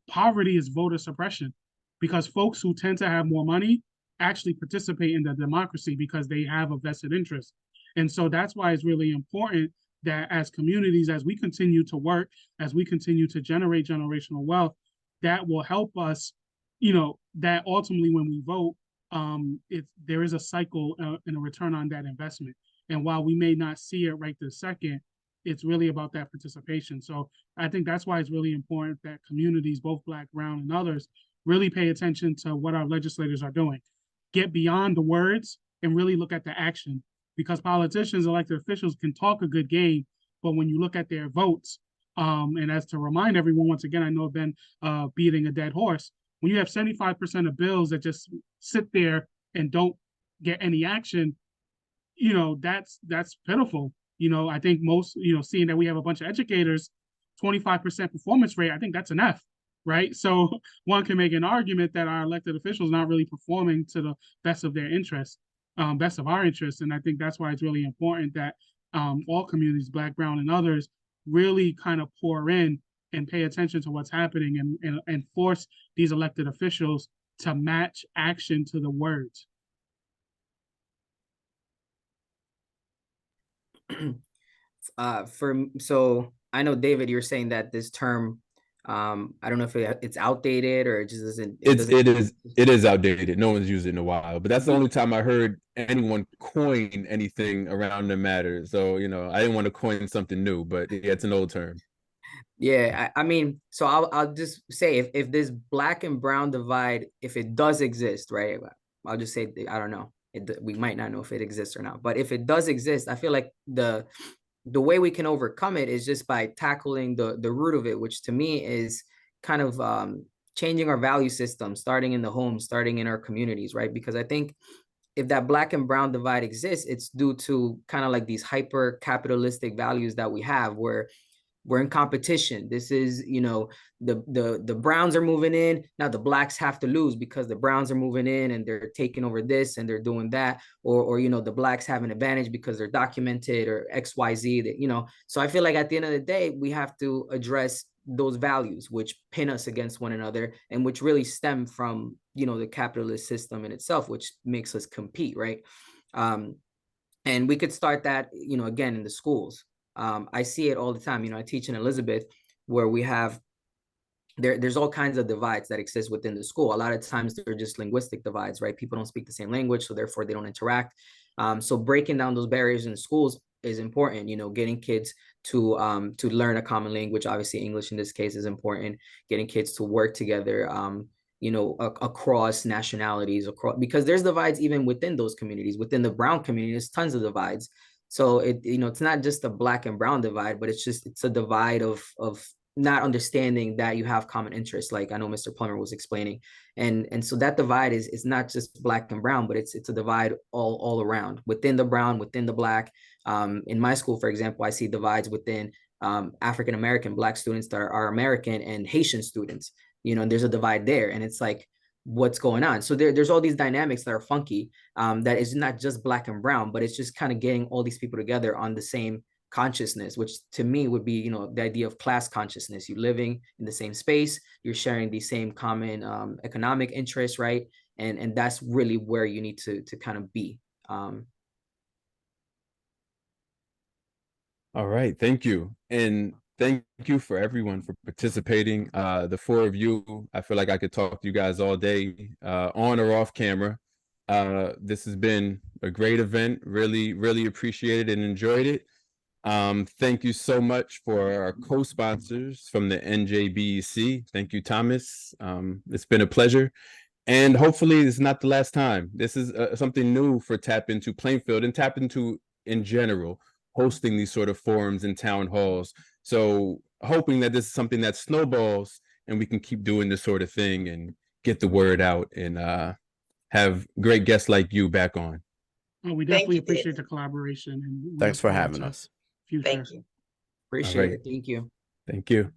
Poverty is voter suppression, because folks who tend to have more money actually participate in the democracy because they have a vested interest. And so that's why it's really important that as communities, as we continue to work, as we continue to generate generational wealth, that will help us, that ultimately when we vote, there is a cycle and a return on that investment. And while we may not see it right this second, it's really about that participation. So I think that's why it's really important that communities, both Black, brown, and others, really pay attention to what our legislators are doing. Get beyond the words and really look at the action. because politicians, elected officials can talk a good game, but when you look at their votes, and as to remind everyone, once again, I know I've been beating a dead horse. When you have 75% of bills that just sit there and don't get any action, that's pitiful. I think most, seeing that we have a bunch of educators, 25% performance rate, I think that's an F, right? So one can make an argument that our elected officials not really performing to the best of their interests, best of our interests. And I think that's why it's really important that all communities, Black, brown, and others, really kind of pour in and pay attention to what's happening and force these elected officials to match action to the words. So I know, David, you're saying that this term, I don't know if it's outdated or it just doesn't. It is outdated. No one's used it in a while, but that's the only time I heard anyone coin anything around the matter. So I didn't want to coin something new, but yeah, it's an old term. Yeah, I mean, so I'll just say if this Black and brown divide, if it does exist, right? I'll just say I don't know. We might not know if it exists or not, but if it does exist, I feel like the way we can overcome it is just by tackling the root of it, which to me is kind of changing our value system, starting in the home, starting in our communities, right? Because I think if that Black and brown divide exists, it's due to kind of like these hyper capitalistic values that we have, where we're in competition. This is, the Browns are moving in. Now the Blacks have to lose because the Browns are moving in and they're taking over this and they're doing that. Or the Blacks have an advantage because they're documented or XYZ that, so I feel like at the end of the day, we have to address those values which pin us against one another and which really stem from, the capitalist system in itself, which makes us compete, right? And we could start that, again, in the schools. I see it all the time. I teach in Elizabeth, where we have there's all kinds of divides that exist within the school. A lot of times they're just linguistic divides, right? People don't speak the same language, so therefore they don't interact. So breaking down those barriers in the schools is important. Getting kids to learn a common language. Obviously, English in this case is important. Getting kids to work together. Across nationalities, because there's divides even within those communities. Within the brown community, there's tons of divides. So it's not just a Black and brown divide, but it's a divide of not understanding that you have common interests, like I know Mr. Plummer was explaining. And so that divide is not just Black and brown, but it's a divide all around, within the brown, within the Black. In my school, for example, I see divides within African-American Black students that are American and Haitian students, and there's a divide there. And it's like, what's going on? So there's all these dynamics that are funky, that is not just Black and brown, but it's just kind of getting all these people together on the same consciousness, which to me would be, the idea of class consciousness. You're living in the same space, you're sharing the same common economic interests, right? And that's really where you need to kind of be. All right, thank you. And thank you for everyone for participating. The four of you, I feel like I could talk to you guys all day, on or off camera. This has been a great event. Really, really appreciated and enjoyed it. Thank you so much for our co-sponsors from the NJBEC. Thank you, Thomas. It's been a pleasure. And hopefully it's not the last time. This is something new for Tap Into Plainfield and Tap Into in general, hosting these sort of forums and town halls. So hoping that this is something that snowballs and we can keep doing this sort of thing and get the word out and have great guests like you back on. Well, we definitely appreciate the collaboration. And thanks for having us. Future. Thank you. Appreciate it. Thank you. Thank you.